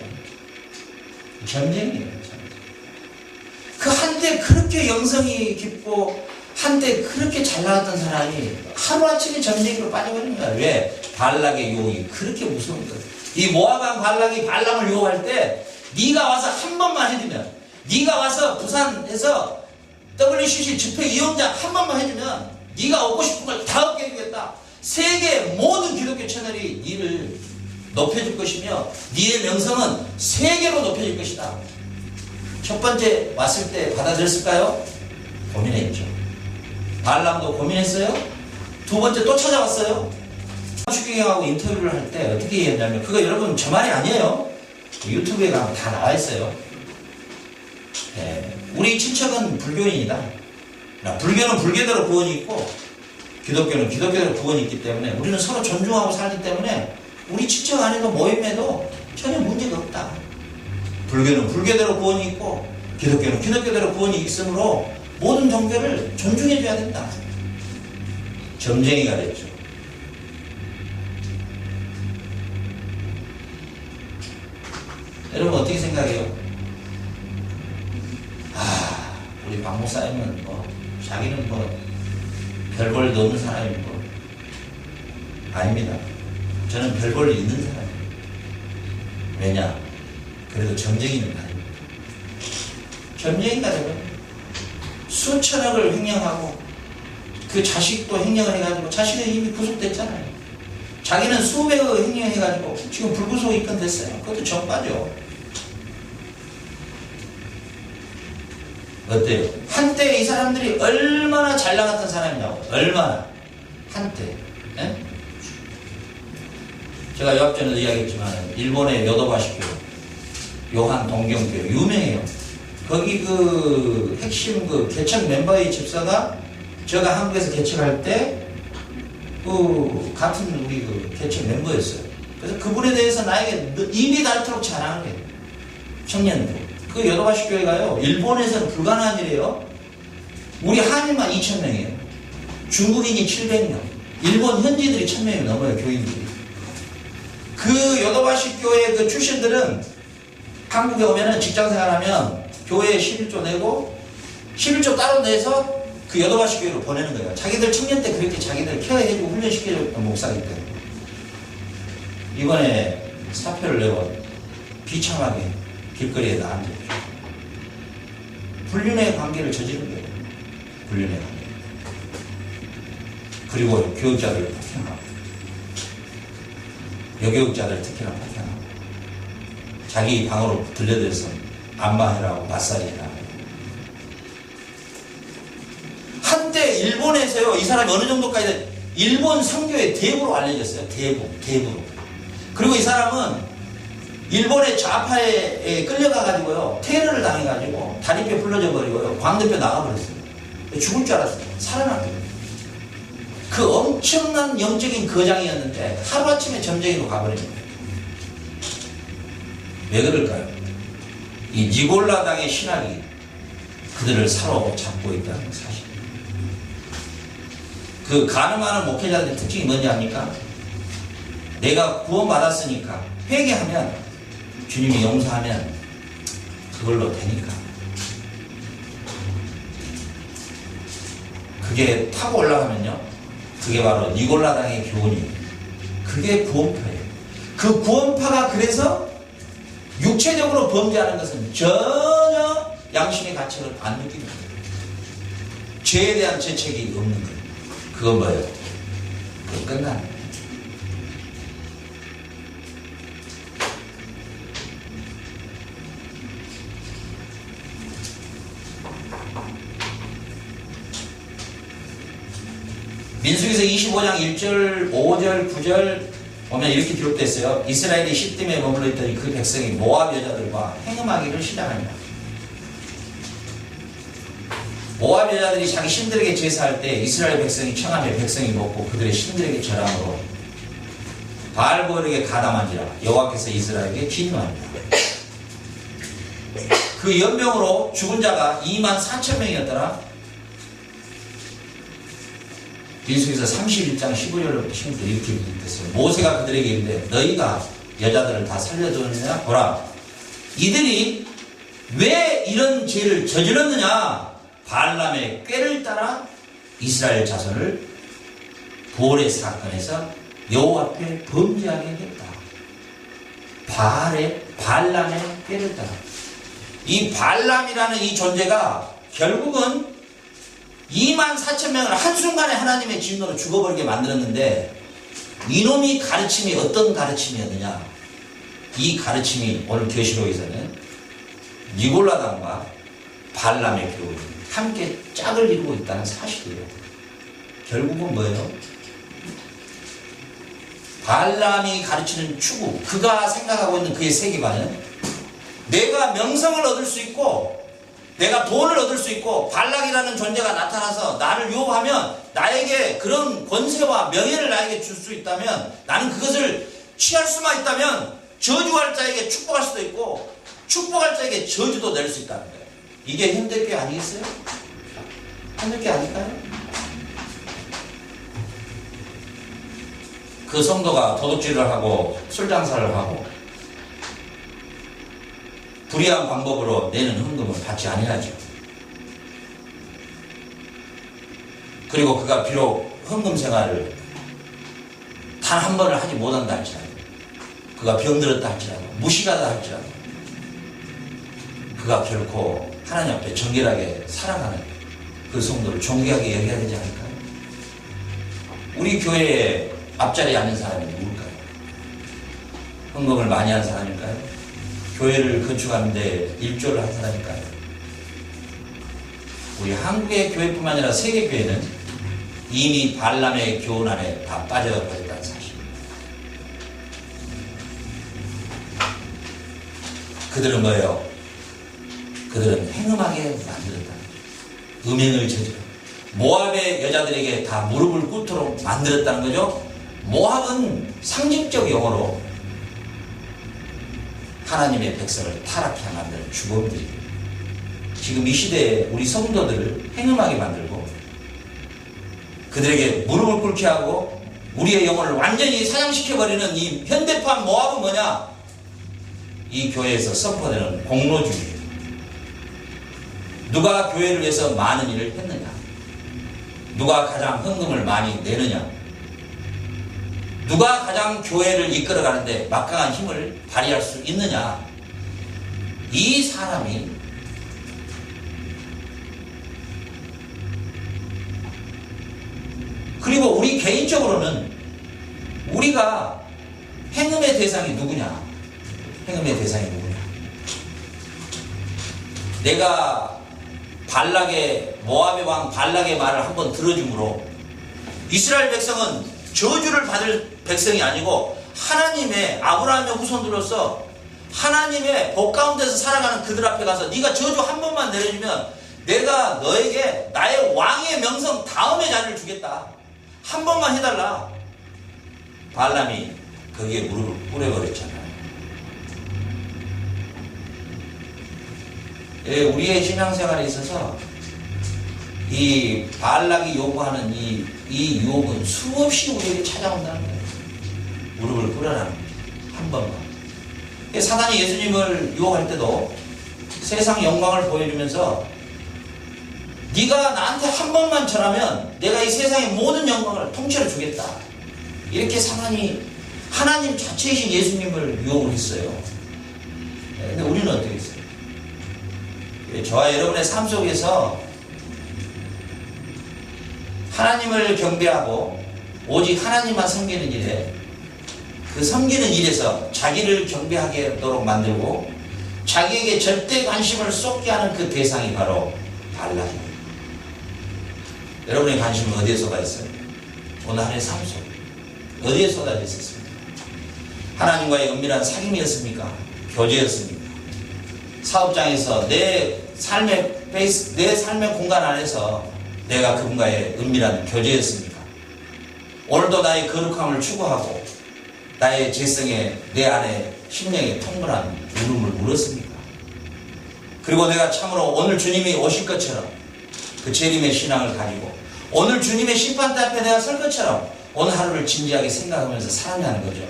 점쟁이에요. 그 한때 그렇게 영성이 깊고 한때 그렇게 잘 나갔던 사람이 하루아침에 점쟁이로 빠져버리는 거야. 왜? 발락의 유혹이 그렇게 무서운 거야. 이 모압왕 발락이 발람을 유혹할 때 네가 와서 한 번만 해주면, 네가 와서 부산에서 WCC 집회 이용장 한 번만 해주면 네가 얻고 싶은 걸 다 얻게 해주겠다. 세계 모든 기독교 채널이 네를 높여줄 것이며 네의 명성은 세계로 높여질 것이다. 첫 번째 왔을 때 받아들였을까요? 고민했죠. 발람도 고민했어요? 두 번째 또 찾아왔어요. 추경영하고 인터뷰를 할 때 어떻게 얘기했냐면, 그거 여러분 저 말이 아니에요. 유튜브에 가면 다 나와 있어요. 우리 친척은 불교인이다. 불교는 불교대로 구원이 있고 기독교는 기독교대로 구원이 있기 때문에 우리는 서로 존중하고 살기 때문에 우리 친척 안에도 모임에도 전혀 문제가 없다. 불교는 불교대로 구원이 있고 기독교는 기독교대로 구원이 있으므로 모든 종교를 존중해줘야 된다. 점쟁이가 됐죠. 여러분 어떻게 생각해요? 우리 박 목사님은 자기는 별 볼일 없는 사람이고, 아닙니다. 저는 별 볼일 있는 사람이에요. 왜냐? 그래도 점쟁이는 아닙니다. 점쟁이가 되면 수천억을 횡령하고 그 자식도 횡령을 해가지고 자식은 이미 구속됐잖아요. 자기는 수백억 횡령해가지고 지금 불구속 입건됐어요. 그것도 정과죠. 어때요? 한때 이 사람들이 얼마나 잘 나갔던 사람이냐고. 얼마나. 한때. 예? 제가 요 앞전에도 이야기했지만 일본의 요도바시교 요한 동경교 유명해요. 거기 그 핵심 그 개척 멤버의 집사가 제가 한국에서 개척할 때 그 같은 우리 그 개척 멤버였어요. 그래서 그분에 대해서 나에게 입이 닳도록 자랑을 해요. 청년들. 그 요도바시 교회가요, 일본에서는 불가능한 일이에요. 우리 한인만 2,000명이에요. 중국인이 700명. 일본 현지들이 1,000명이 넘어요, 교인들이. 그 요도바시 교회 그 출신들은 한국에 오면은 직장 생활하면 교회에 11조 내고 11조 따로 내서 그 요도바시 교회로 보내는 거예요. 자기들 청년 때 그렇게 자기들 케어해주고 훈련시켜줬던 목사이기 때문에. 이번에 사표를 내고 비참하게 길거리에 나앉았죠. 불륜의 관계를 저지른 거예요. 불륜의 관계. 그리고 교육자들을 폭행하고, 여교육자들 특히나 폭행하고, 자기 방으로 들려들어서 안마해라고 마사지해라. 한때 일본에서요, 이 사람이 어느 정도까지 일본 선교의 대부로 알려졌어요. 대부로. 그리고 이 사람은 일본의 좌파에 끌려가가지고요, 테러를 당해가지고 다리뼈 불러져 버리고요, 광대뼈 나가버렸어요. 죽을 줄 알았어요. 살아났거든요. 그 엄청난 영적인 거장이었는데 하루아침에 점쟁이로 가버립니다. 왜 그럴까요? 이 니골라당의 신학이 그들을 사로잡고 있다는 사실. 그 가늠하는 목회자들의 특징이 뭔지 아십니까? 내가 구원받았으니까 회개하면, 주님이 용서하면 그걸로 되니까. 그게 타고 올라가면요, 그게 바로 니골라당의 교훈이에요. 그게 구원파예요. 그 구원파가 그래서 육체적으로 범죄하는 것은 전혀 양심의 가치를 안 느끼는 거예요. 죄에 대한 죄책이 없는 거예요. 그건 뭐예요? 그건 끝나는 거예요. 민수기서 25장 1절, 5절, 9절 보면 이렇게 기록됐어요. 이스라엘이 시딤에 머물러 있더니 그 백성이 모압 여자들과 행음하기를 시작합니다. 모압 여자들이 자기 신들에게 제사할 때 이스라엘 백성이 청하며 백성이 먹고 그들의 신들에게 절함으로 바알보엘에게 가담한지라 여호와께서 이스라엘에게 진노합니다. 그 연병으로 죽은 자가 24,000명이었더라. 민수기서 31장 15절부터 16절 이렇게 됐어요. 모세가 그들에게 이르되 너희가 여자들을 다 살려두느냐? 보라, 이들이 왜 이런 죄를 저질렀느냐? 발람의 꾀를 따라 이스라엘 자손을 볼의 사건에서 여호와 앞에 범죄하게 했다. 발람의 꾀를 따라. 이 발람이라는 이 존재가 결국은 24,000명을 한순간에 하나님의 진노로 죽어버리게 만들었는데, 이놈이 가르침이 어떤 가르침이었느냐? 이 가르침이 오늘 계시록에서는 니골라당과 발람의 교훈이 함께 짝을 이루고 있다는 사실이에요. 결국은 뭐예요? 발람이 가르치는 추구, 그가 생각하고 있는 그의 세계관은 내가 명성을 얻을 수 있고 내가 돈을 얻을 수 있고 발락이라는 존재가 나타나서 나를 유혹하면 나에게 그런 권세와 명예를 나에게 줄 수 있다면 나는 그것을 취할 수만 있다면 저주할 자에게 축복할 수도 있고 축복할 자에게 저주도 낼 수 있다는 거예요. 이게 현대교회 아니겠어요? 현대교회 아닐까요? 그 성도가 도둑질을 하고 술 장사를 하고 불의한 방법으로 내는 헌금을 받지 아니하죠. 그리고 그가 비록 헌금 생활을 단 한 번을 하지 못한다 할지라도, 그가 병들었다 할지라도, 무식하다 할지라도, 그가 결코 하나님 앞에 정결하게 살아가는 그 성도를 존귀하게 여겨야 되지 않을까요? 우리 교회에 앞자리에 앉는 사람이 누굴까요? 헌금을 많이 한 사람일까요? 교회를 건축하는데 일조를 한 사람일까요? 우리 한국의 교회뿐만 아니라 세계 교회는 이미 발람의 교훈 안에 다 빠져버렸다는 사실입니다. 그들은 뭐예요? 그들은 행음하게 만들었다. 음행을 저지르 모압의 여자들에게 다 무릎을 꿇도록 만들었다는 거죠. 모압은 상징적 용어로 하나님의 백성을 타락해 만드는 주범들이에요. 지금 이 시대에 우리 성도들을 행음하게 만들고 그들에게 무릎을 꿇게 하고 우리의 영혼을 완전히 사장시켜버리는 이 현대판 모압은 뭐냐? 이 교회에서 선포되는 공로주의예요. 누가 교회를 위해서 많은 일을 했느냐? 누가 가장 헌금을 많이 내느냐? 누가 가장 교회를 이끌어가는데 막강한 힘을 발휘할 수 있느냐? 이 사람이 그리고 우리 개인적으로는 우리가 행음의 대상이 누구냐? 행음의 대상이 누구냐? 내가 모압의 왕 발락의 말을 한번 들어줌으로 이스라엘 백성은 저주를 받을 백성이 아니고 하나님의 아브라함의 후손들로서 하나님의 복 가운데서 살아가는 그들 앞에 가서 네가 저주 한 번만 내려주면 내가 너에게 나의 왕의 명성 다음의 자리를 주겠다. 한 번만 해달라. 발람이 거기에 무릎을 꿇어버렸잖아요. 우리의 신앙생활에 있어서 이 발락이 요구하는 이 유혹은 수없이 우리에게 찾아온다는 거예요. 무릎을 꿇어라는 거예요. 한 번만. 사단이 예수님을 유혹할 때도 세상 영광을 보여주면서 네가 나한테 한 번만 전하면 내가 이 세상의 모든 영광을 통째로 주겠다. 이렇게 사단이 하나님 자체이신 예수님을 유혹을 했어요. 근데 우리는 어떻게 했어요? 저와 여러분의 삶 속에서 하나님을 경배하고 오직 하나님만 섬기는 일에 그 섬기는 일에서 자기를 경배하게 하도록 만들고 자기에게 절대 관심을 쏟게 하는 그 대상이 바로 발락입니다. 여러분의 관심은 어디에 쏟아 있어요? 오늘 하루의 삶 속 어디에 쏟아져 있었습니까? 하나님과의 은밀한 사귐이었습니까? 교제였습니까? 사업장에서 내 삶의 공간 안에서 내가 그분과의 은밀한 교제였습니까? 오늘도 나의 거룩함을 추구하고 나의 죄성에 내 안에 심령에 통분한 울음을 울었습니까? 그리고 내가 참으로 오늘 주님이 오실 것처럼 그 재림의 신앙을 가지고 오늘 주님의 심판대 앞에 내가 설 것처럼 오늘 하루를 진지하게 생각하면서 살았냐는 거죠.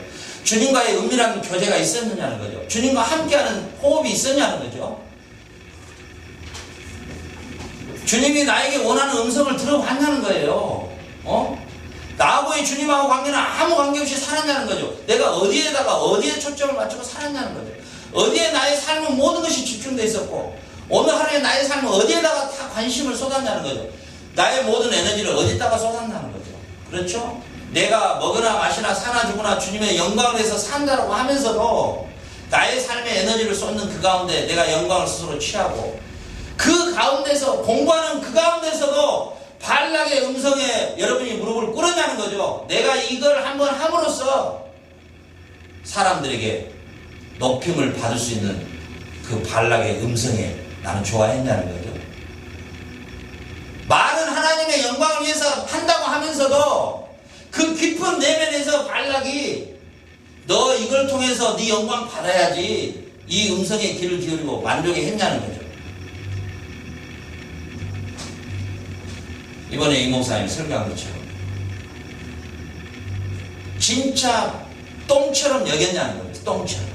주님과의 은밀한 교제가 있었느냐는 거죠. 주님과 함께하는 호흡이 있었냐는 거죠. 주님이 나에게 원하는 음성을 들어봤냐는 거예요. 나하고의 주님하고 관계는 아무 관계없이 살았냐는 거죠. 내가 어디에 초점을 맞추고 살았냐는 거죠. 어디에 나의 삶은 모든 것이 집중되어 있었고 오늘 하루에 나의 삶은 어디에다가 다 관심을 쏟았냐는 거죠. 나의 모든 에너지를 어디다가 쏟았냐는 거죠. 그렇죠? 내가 먹으나 마시나 사나 죽으나 주님의 영광을 위해서 산다라고 하면서도 나의 삶의 에너지를 쏟는 그 가운데 내가 영광을 스스로 취하고 그 가운데서 공부하는 그 가운데서도 발락의 음성에 여러분이 무릎을 꿇었냐는 거죠. 내가 이걸 한번 함으로써 사람들에게 높임을 받을 수 있는 그 발락의 음성에 나는 좋아했냐는 거죠. 말은 하나님의 영광을 위해서 한다고 하면서도 그 깊은 내면에서 발락이 너 이걸 통해서 네 영광 받아야지 이 음성에 귀를 기울이고 만족해 했냐는 거죠. 이번에 이 목사님이 설교한 것처럼 진짜 똥처럼 여겼냐는 거예요. 똥처럼.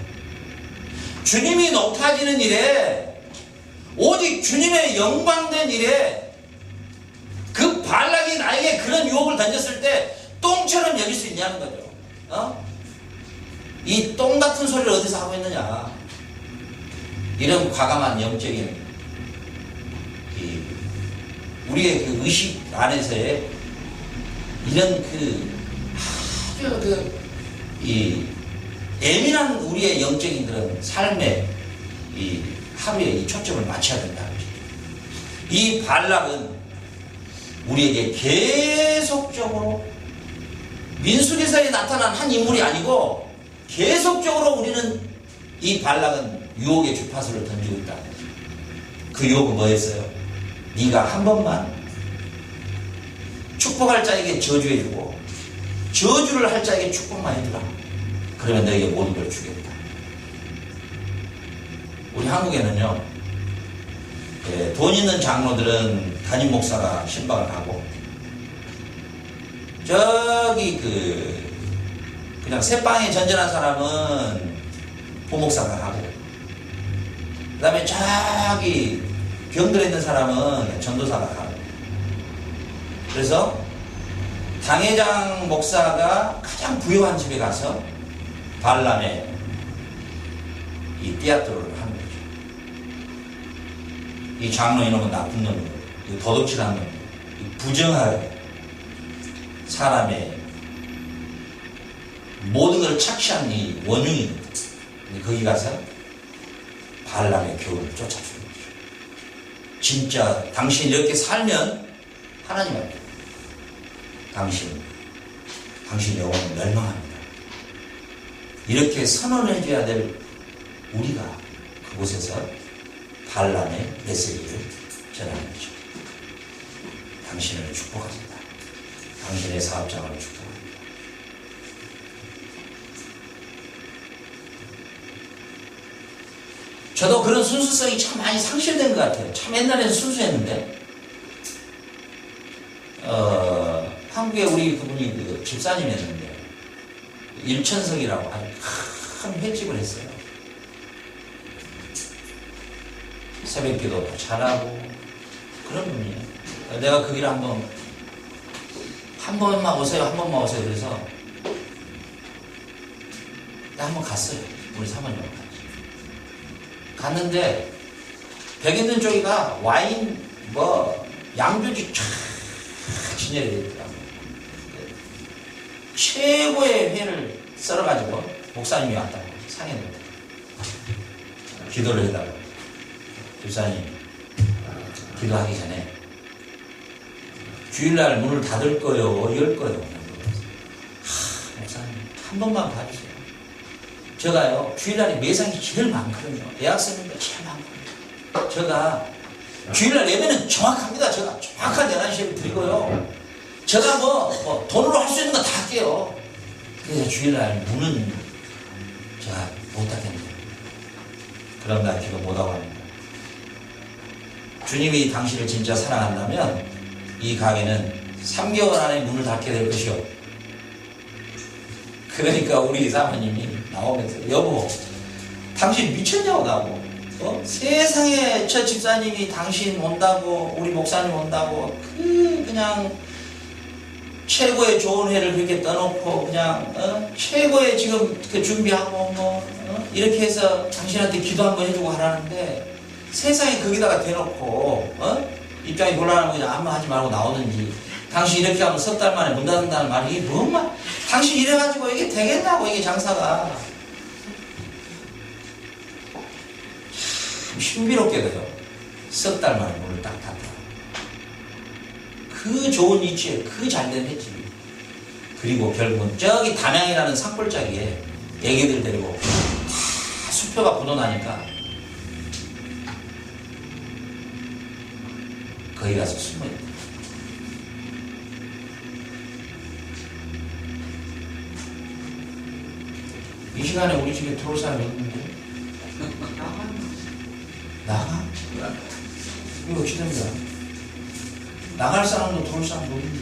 주님이 높아지는 일에 오직 주님의 영광된 일에 그 발락이 나에게 그런 유혹을 던졌을 때 똥처럼 여길 수 있냐는 거죠. 이 똥 같은 소리를 어디서 하고 있느냐. 이런 과감한 영적인 우리의 그 의식 안에서의 이런 아주 예민한 우리의 영적인 그런 삶의 하루에 이 초점을 맞춰야 된다는 거죠. 이 발락은 우리에게 계속적으로 민수기서에 나타난 한 인물이 아니고 계속적으로 우리는 이 발락은 유혹의 주파수를 던지고 있다는 거죠. 그 유혹은 뭐였어요? 네가 한 번만 축복할 자에게 저주해주고 저주를 할 자에게 축복만 해주라. 그러면 너에게 모든 걸 주겠다. 우리 한국에는요, 돈 있는 장로들은 담임 목사가 신방을 하고 저기 그냥 새방에 전전한 사람은 부목사가 하고 그 다음에 저기 병들어 있는 사람은 전도사가 하고 그래서 당회장 목사가 가장 부유한 집에 가서 반란의 이 띠아토를 하는 거죠. 이 장로 이놈은 나쁜 놈이고 도둑질하는 놈이고 부정하게 사람의 모든 걸 착취한 이 원흉이거든. 거기 가서 반란의 교훈을 쫓아주는 거죠. 진짜 당신이 이렇게 살면 하나님 앞에 당신 영혼은 멸망합니다. 이렇게 선언해 줘야 될 우리가 그곳에서 반란의 메시지를 전하는 거죠. 당신을 축복합니다. 당신의 사업장을 축복합니다. 저도 그런 순수성이 참 많이 상실된 것 같아요. 참 옛날에는 순수했는데 한국에 우리 그분이 집사님이었는데 일천석이라고 아주 큰 횟집을 했어요. 새벽기도 잘하고 그런 분이에요. 내가 그 길을 한 번만 오세요, 한 번만 오세요. 그래서 나 한 번 갔어요. 우리 사모님하고 같이 갔는데 백인들 쪽이가 와인 양주지 쫙 진열이 되어 있더라고요. 최고의 회를 썰어가지고 목사님이 왔다고 상했는데 기도를 해달라고. 집사님 기도하기 전에 주일날 문을 닫을 거요 열 거요. 목사님 한 번만 봐주세요. 제가요 주일날이 매상이 제일 많거든요. 대학생인데 제일 많거든요. 제가 주일날 예배는 정확합니다. 제가 정확한 11시에 드리고요. 제가 돈으로 할 수 있는 거 다 할게요. 그래서 주일날 문은 제가 못 닫겠네요. 그럼 나 기도 못하고 합니다. 주님이 당신을 진짜 사랑한다면 이 가게는 3개월 안에 문을 닫게 될 것이요. 그러니까 우리 사모님이 나오면서 여보 당신 미쳤냐고 나오고 세상에 저 집사님이 당신 온다고 우리 목사님 온다고 그냥 최고의 좋은 회를 그렇게 떠놓고 그냥 최고의 지금 그 준비하고 이렇게 해서 당신한테 기도 한번 해주고 하라는데 세상에 거기다가 대놓고 입장이 곤란하면 그냥 아무 하지 말고 나오든지 당신 이렇게 하면 석 달 만에 문 닫는다는 말이 이게 뭔 말? 당신 이래가지고 이게 되겠냐고 이게 장사가. 참 신비롭게도요. 석 달 만에 문을 딱 닫더라고요. 그 좋은 위치에 그 잘된 횟집이. 그리고 결국은 저기 담양이라는 산골짜기에 애기들 데리고 다 수표가 묻어나니까 거기 가서 숨어있다. 이 시간에 우리 집에 들어올 사람이 없는데? 나가? 이거 어찌 된 거야? 나갈 사람도 들어올 사람도 없는데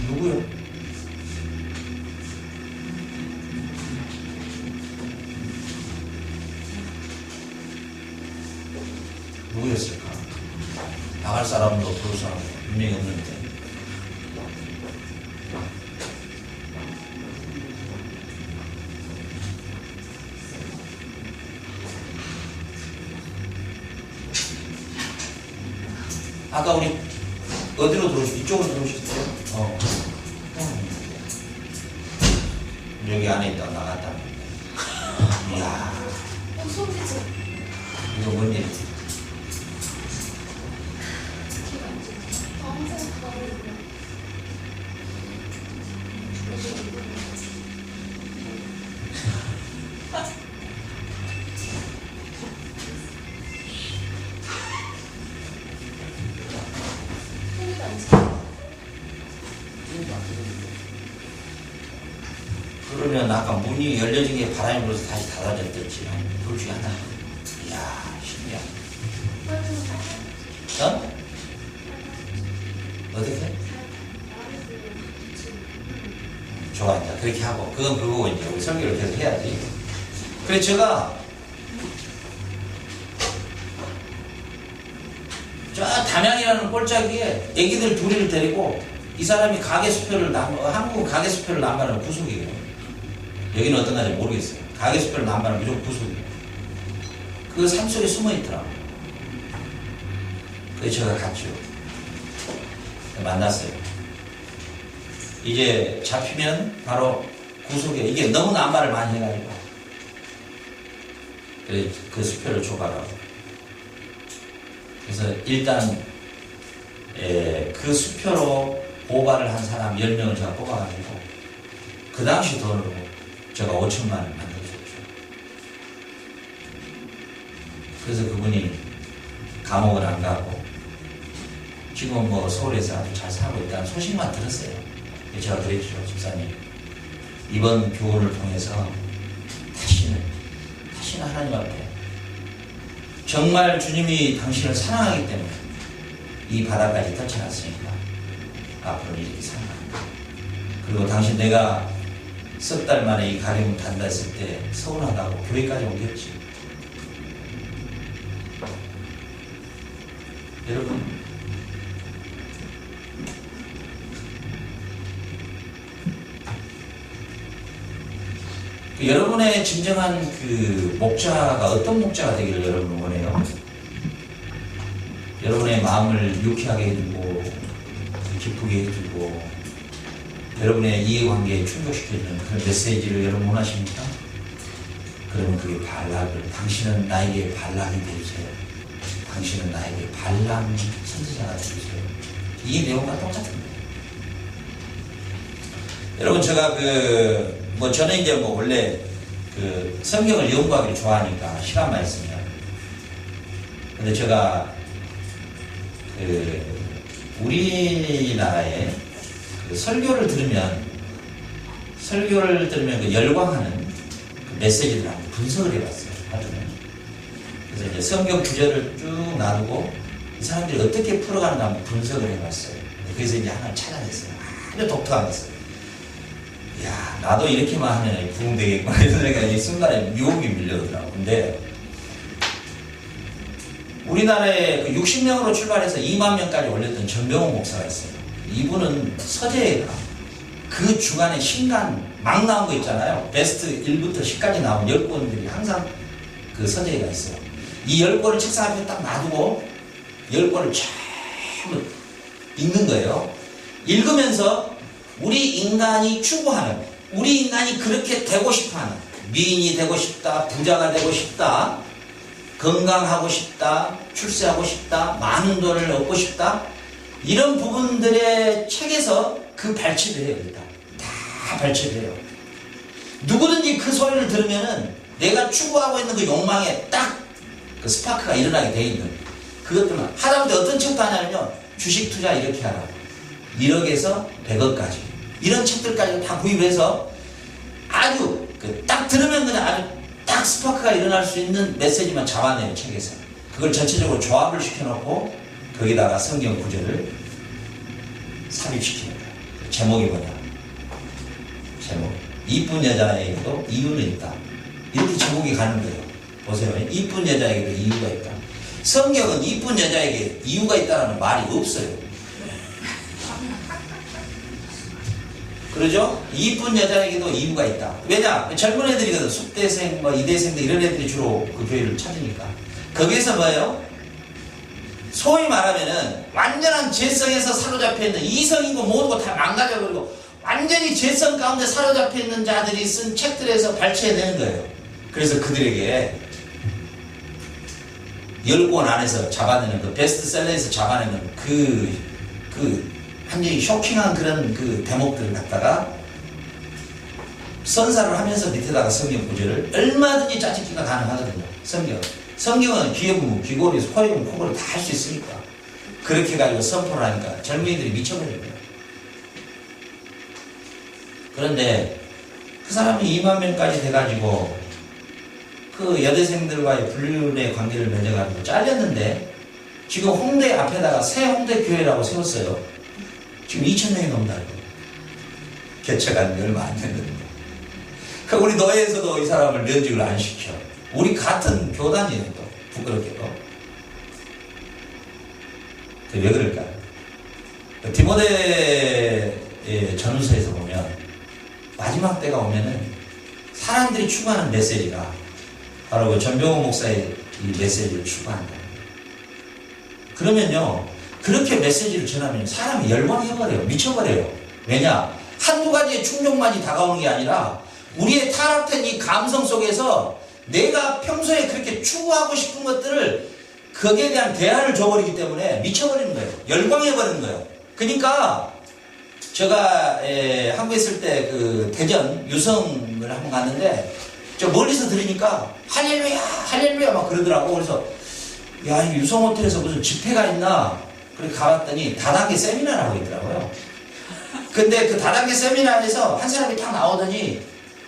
누구요? 누구였을까? 나갈 사람도 들어올 사람도 분명히 없는데 아까 우리 어디로 들어오셨어요? 이쪽으로 들어오셨어요? 여기 안에 있다가 나갔다. 이야. 이거 뭔 일이지? 그러면 아까 문이 열려진 게 바람이 불어서 다시 닫아졌댔지. 둘 중에 하나. 이야, 신기하다. 어? 어떻게? 좋아, 이제 그렇게 하고. 그건 그거고, 이제 우리 설교를 계속 해야지. 그래서 제가 저 담양이라는 꼴짜기에 애기들 둘이를 데리고 이 사람이 한국 가계수표를 남발하는 구속이에요. 여기는 어떤 가지 모르겠어요. 가계수표를 남발하는 무조건 구속이에요. 그 산속에 숨어있더라고요. 그래서 제가 갔죠. 만났어요. 이제 잡히면 바로 구속에 이게 너무 남발을 많이 해가지고 그래서 그 수표를 줘가라고. 그래서 일단 그 수표로 고발을 한 사람 10명을 제가 뽑아가지고 그 당시 돈으로 제가 5천만 원을 만들어줬죠. 그래서 그분이 감옥을 안 가고 지금 뭐 서울에서 아주 잘 살고 있다는 소식만 들었어요. 제가 그랬죠. 집사님, 이번 교훈을 통해서 다시는 하나님 앞에 정말 주님이 당신을 사랑하기 때문에 이 바다까지 떨쳐놨으니까 앞으로 이렇게 살아갑니다. 그리고 당신 내가 석 달 만에 이 가림을 단다 했을 때 서운하다고 교회까지 옮겼지. 여러분, 여러분의 진정한 그 목자가 어떤 목자가 되기를 여러분은 원해요? 여러분의 마음을 유쾌하게 해주고 기쁘게 해주고 여러분의 이해관계에 충족시켜주는 그런 메시지를 여러분 원하십니까? 그러면 그게 발락을, 당신은 나에게 발락이 되주세요. 당신은 나에게 발람 선지자가 되주세요. 이 내용과 똑같습니다. 여러분, 제가 저는 이제 원래 성경을 연구하기를 좋아하니까 시간만 있으면. 근데 제가 우리나라에 설교를 들으면 열광하는 그 메시지들을 한번 분석을 해봤어요. 하루는. 그래서 이제 성경 구절을 쭉 나누고 이 사람들이 어떻게 풀어가는가 한번 분석을 해봤어요. 그래서 이제 하나를 찾아냈어요. 아주 독특한 것을. 야, 나도 이렇게만 하면 부흥되겠구나. 그래서 내가 이 순간에 유혹이 밀려오더라고. 근데 우리나라에 60명으로 출발해서 2만 명까지 올렸던 전병훈 목사가 있어요. 이분은 서재가 그 주간에 신간 막 나온 거 있잖아요. 베스트 1부터 10까지 나온 10권들이 항상 그 서재가 있어요. 이 10권을 책상 앞에 딱 놔두고 10권을 전부 읽는 거예요. 읽으면서 우리 인간이 추구하는, 우리 인간이 그렇게 되고 싶어하는, 미인이 되고 싶다, 부자가 되고 싶다, 건강하고 싶다, 출세하고 싶다, 많은 돈을 얻고 싶다, 이런 부분들의 책에서 그 발췌를 해요. 일단 다 발췌를 해요. 누구든지 그 소리를 들으면은 내가 추구하고 있는 그 욕망에 딱 그 스파크가 일어나게 돼 있는 그것들만 하다못해 어떤 책도 하냐면요. 주식 투자 이렇게 하라. 1억에서 100억까지. 이런 책들까지 다 구입해서 아주 딱 들으면 그냥 아주 딱 스파크가 일어날 수 있는 메시지만 잡아내요, 책에서. 그걸 전체적으로 조합을 시켜놓고 거기다가 성경 구절을 삽입시키는 거예요. 제목이 뭐냐? 제목. 이쁜 여자에게도 이유는 있다. 이렇게 제목이 가는 거예요. 보세요. 이쁜 여자에게도 이유가 있다. 성경은 이쁜 여자에게 이유가 있다는 말이 없어요. 그러죠? 이쁜 여자에게도 이유가 있다. 왜냐? 젊은 애들이거든. 숙대생, 이대생들 이런 애들이 주로 그 교회를 찾으니까. 거기에서 뭐예요? 소위 말하면은 완전한 죄성에서 사로잡혀 있는 이성이고 뭐고 다 망가져버리고 완전히 죄성 가운데 사로잡혀 있는 자들이 쓴 책들에서 발췌해내는 거예요. 그래서 그들에게 10권 안에서 잡아내는 그 베스트셀러에서 잡아내는 그 완전히 쇼킹한 그런 그 대목들을 갖다가 선사를 하면서 밑에다가 성경 구절을 얼마든지 짜집기가 가능하거든요. 성경은 귀여움, 귀고리, 소리음, 코골이 다 할 수 있으니까 그렇게 가지고 선포를 하니까 젊은이들이 미쳐버린 거예요. 그런데 그 사람이 2만 명까지 돼가지고 그 여대생들과의 불륜의 관계를 맺어가지고 잘렸는데 지금 홍대 앞에다가 새 홍대 교회라고 세웠어요. 지금 2,000명이 넘는다. 개척한 지 얼마 안 됐는데. 그 우리 노예에서도 이 사람을 면직을 안 시켜. 우리 같은 교단이에요, 또. 부끄럽게도. 왜 그럴까요? 디모데 전후서에서 보면 마지막 때가 오면은 사람들이 추구하는 메시지가 바로 그 전병호 목사의 이 메시지를 추구한다. 그러면요, 그렇게 메시지를 전하면 사람이 열광해버려요. 미쳐버려요. 왜냐? 한두 가지의 충족만이 다가오는 게 아니라 우리의 타락된 이 감성 속에서 내가 평소에 그렇게 추구하고 싶은 것들을 거기에 대한 대안을 줘버리기 때문에 미쳐버리는 거예요. 열광해버리는 거예요. 그러니까 제가 한국에 있을 때 그 대전 유성을 한번 갔는데 저 멀리서 들으니까 할렐루야 할렐루야 막 그러더라고. 그래서 야, 이 유성 호텔에서 무슨 집회가 있나 그렇게 가봤더니 다단계 세미나를 하고 있더라고요. 근데 그 다단계 세미나에서 한 사람이 딱 나오더니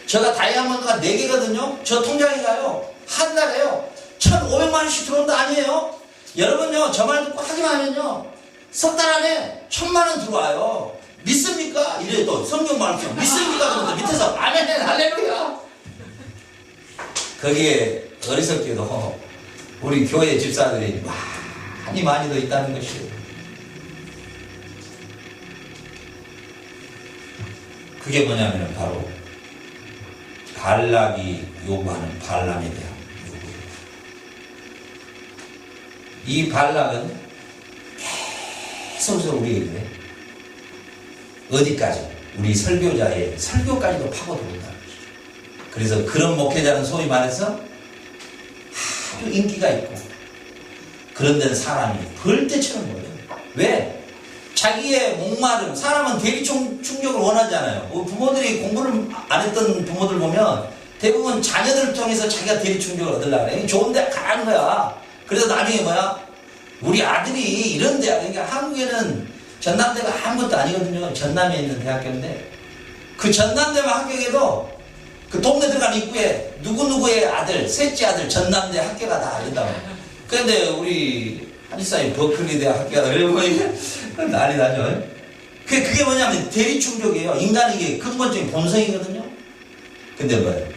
제가 다이아몬드가 4개거든요. 저 통장에 가요. 한 달에요. 1,500만 원씩 들어온다 아니에요? 여러분요, 저 말 듣고 하기만 하면요, 석 달 안에 1,000만 원 들어와요. 믿습니까? 이래 또 성경 말씀 믿습니까? 그러면서 밑에서 아멘 할렐루야. 거기에 어리석게도 우리 교회 집사들이 많이 더 있다는 것이에요. 그게 뭐냐면 바로 발락이 요구하는 발람에 대한 요구예요. 이 발락은 계속 우리에게 그래. 어디까지? 우리 설교자의 설교까지도 파고들었다는 것이죠. 그래서 그런 목회자는 소위 말해서 아주 인기가 있고 그런 데는 사람이 벌떼처럼 보여요. 왜? 자기의 목마름, 사람은 대리 충족을 원하잖아요. 부모들이 공부를 안 했던 부모들 보면 대부분 자녀들을 통해서 자기가 대리 충족을 얻으려고 그래. 좋은 데 가는 거야. 그래서 나중에 뭐야? 우리 아들이 이런 대학, 그러니까 한국에는 전남대가 아무것도 아니거든요. 전남에 있는 대학교인데 그 전남대만 합격해도 그 동네 들어가는 입구에 누구누구의 아들, 셋째 아들 전남대 합격가 다 이런다고. 그런데 우리 한지사님 버클리 대학 합격가 이러면 난리 나죠. 그게 뭐냐면 대리충족이에요. 인간의 이게 근본적인 본성이거든요. 근데 뭐예요?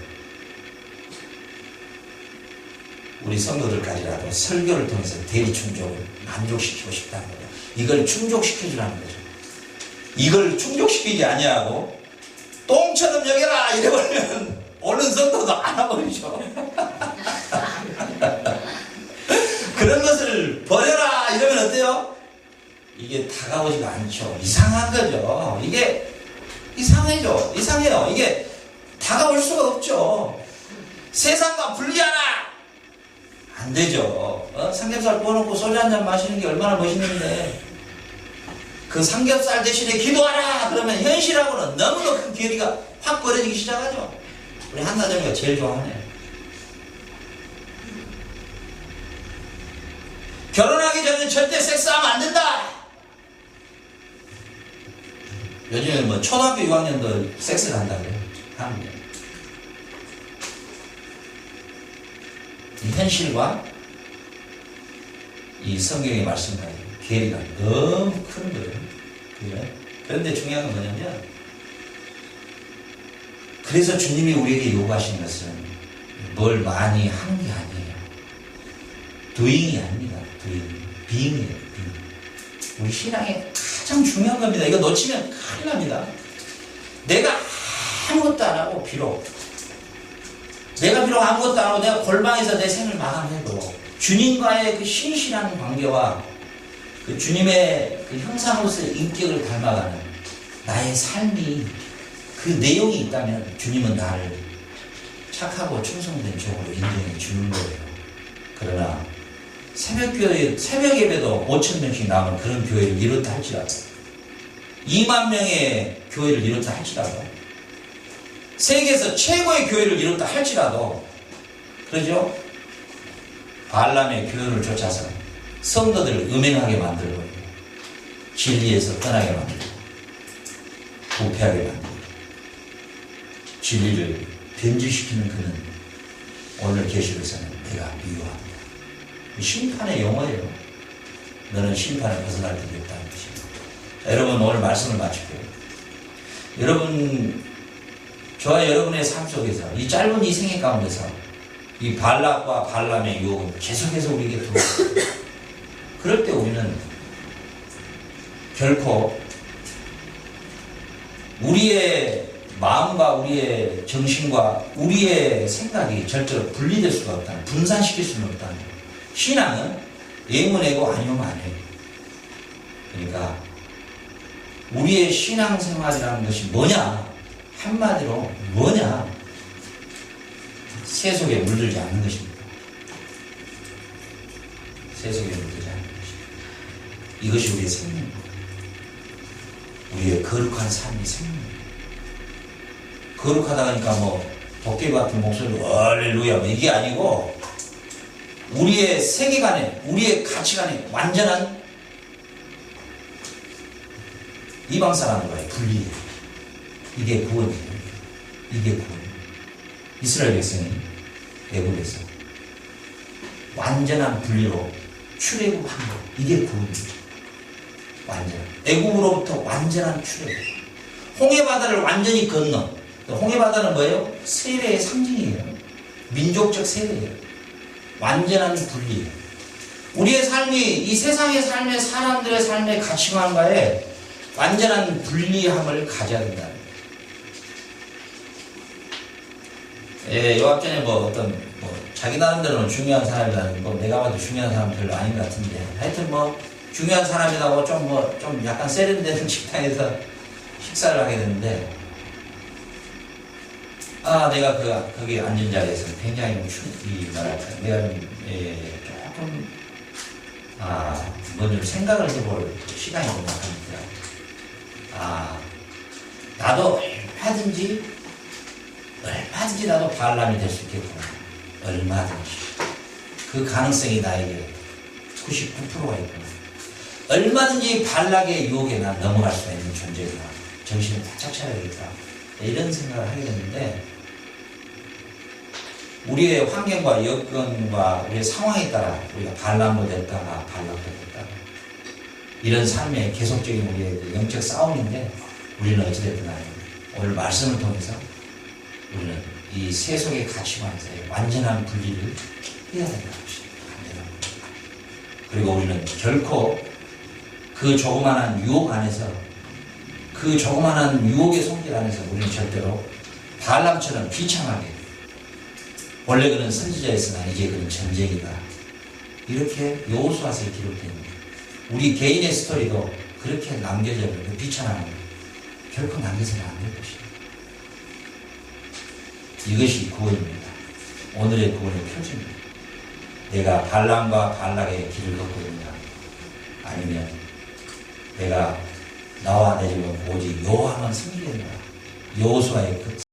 우리 성도들까지라도 설교를 통해서 대리충족을 만족시키고 싶다는 거예요. 이걸 충족시켜주라는 거죠. 이걸 충족시키지 아니하고 똥처럼 여겨라 이래버리면 오는 성도도 안 와버리죠. 그런 것을 버려라 이러면 어때요? 이게 다가오지가 않죠. 이상한 거죠. 이게 이상해요. 이게 다가올 수가 없죠. 세상과 분리하라! 안 되죠. 삼겹살 구워놓고 소주 한잔 마시는 게 얼마나 멋있는데 그 삼겹살 대신에 기도하라! 그러면 현실하고는 너무나 큰 괴리가 확 벌어지기 시작하죠. 우리 한나정이가 제일 좋아하네. 결혼하기 전에 절대 섹스하면 안 된다. 요즘에 뭐 초등학교 6학년도 섹스를 한다고 해요. 하는데. 이 현실과 이 성경의 말씀과의 괴리가 너무 큰 거예요. 그래? 그런데 중요한 건 뭐냐면, 그래서 주님이 우리에게 요구하시는 것은 뭘 많이 하는 게 아니에요. doing이 아닙니다. being이에요. being. 우리 신앙에 가장 중요한 겁니다. 이거 놓치면 큰일 납니다. 내가 아무것도 안 하고 비록 아무것도 안 하고 내가 골방에서 내 생을 마감해도 주님과의 그 신실한 관계와 그 주님의 그 형상으로서의 인격을 닮아가는 나의 삶이 그 내용이 있다면 주님은 나를 착하고 충성된 종으로 인정해 주는 거예요. 그러나 새벽 예배도 5,000명씩 나오는 그런 교회를 이뤘다 할지라도 2만 명의 교회를 이뤘다 할지라도 세계에서 최고의 교회를 이뤘다 할지라도 그러죠? 발람의 교회를 쫓아서 성도들을 음행하게 만들고 진리에서 떠나게 만들고 부패하게 만들고 진리를 변질시키는 그는 오늘 계시록에서는 내가 미워합니다. 심판의 용어예요. 너는 심판을 벗어날 길이 없다는 것입니다. 여러분 오늘 말씀을 마칠게요. 여러분 저와 여러분의 삶 속에서 이 짧은 이 생애 가운데서 이 발락과 발람의 유혹은 계속해서 우리에게 들어옵니다. 그럴 때 우리는 결코 우리의 마음과 우리의 정신과 우리의 생각이 절대로 분리될 수가 없다는, 분산시킬 수는 없다는 거예요. 신앙은 예문이고 아니면 아니에요. 그러니까 우리의 신앙생활이라는 것이 뭐냐? 한마디로 뭐냐? 세속에 물들지 않는 것입니다. 세속에 물들지 않는 것입니다. 이것이 우리의 생명입니다. 우리의 거룩한 삶이 생명입니다. 거룩하다 하니까 뭐 도깨비 같은 목소리로 할렐루야 뭐 이게 아니고 우리의 세계관에 우리의 가치관에 완전한 이방 사람과의 분리예요. 이게 구원이에요. 이게 구원. 이스라엘 백성이 애굽에서 완전한 분리로 출애굽한 것. 이게 구원입니다. 완전. 애굽으로부터 완전한 출애굽. 홍해 바다를 완전히 건너. 홍해 바다는 뭐예요? 세례의 상징이에요. 민족적 세례예요. 완전한 분리예요. 우리의 삶이 이 세상의 삶의 사람들의 삶의 가치관과의 완전한 분리함을 가져야 된다. 요 앞전에 자기 나름대로는 중요한 사람이라는 내가 봐도 중요한 사람 별로 아닌 것 같은데 하여튼 중요한 사람이라고 좀 약간 세련된 식당에서 식사를 하게 됐는데 내가 거기 앉은 자리에서 굉장히 내가 조금 좀 생각을 해볼 시간이 좀 나갑니다. 나도 얼마든지 나도 발람이 될 수 있겠구나. 얼마든지. 그 가능성이 나에게 99%가 있구나. 얼마든지 발락의 유혹에 난 넘어갈 수 있는 존재구나. 정신을 바짝 차려야겠다. 이런 생각을 하게 됐는데 우리의 환경과 여건과 우리의 상황에 따라 우리가 발람도 됐다가 발락도 됐다가 이런 삶의 계속적인 우리의 영적 싸움인데 우리는 어찌됐든 간에 오늘 말씀을 통해서 우리는 이 세속의 가치관에서의 완전한 분리를 해야 된다는 것입니다. 그리고 우리는 결코 그 조그마한 유혹 안에서 그 조그마한 유혹의 손길 안에서 우리는 절대로 발람처럼 비참하게 원래 그는 선지자였으나 이제 그는 전쟁이다. 이렇게 여호수아서에 기록된 우리 개인의 스토리도 그렇게 남겨져 있는 비참한 결코 남겨서는 안 될 것입니다. 이것이 구원입니다. 오늘의 구원의 표지입니다. 내가 발람과 발락의 길을 걷고 있는가 아니면 내가 나와 내 집은 오직 여호와만 섬기겠노라. 여호수아의 그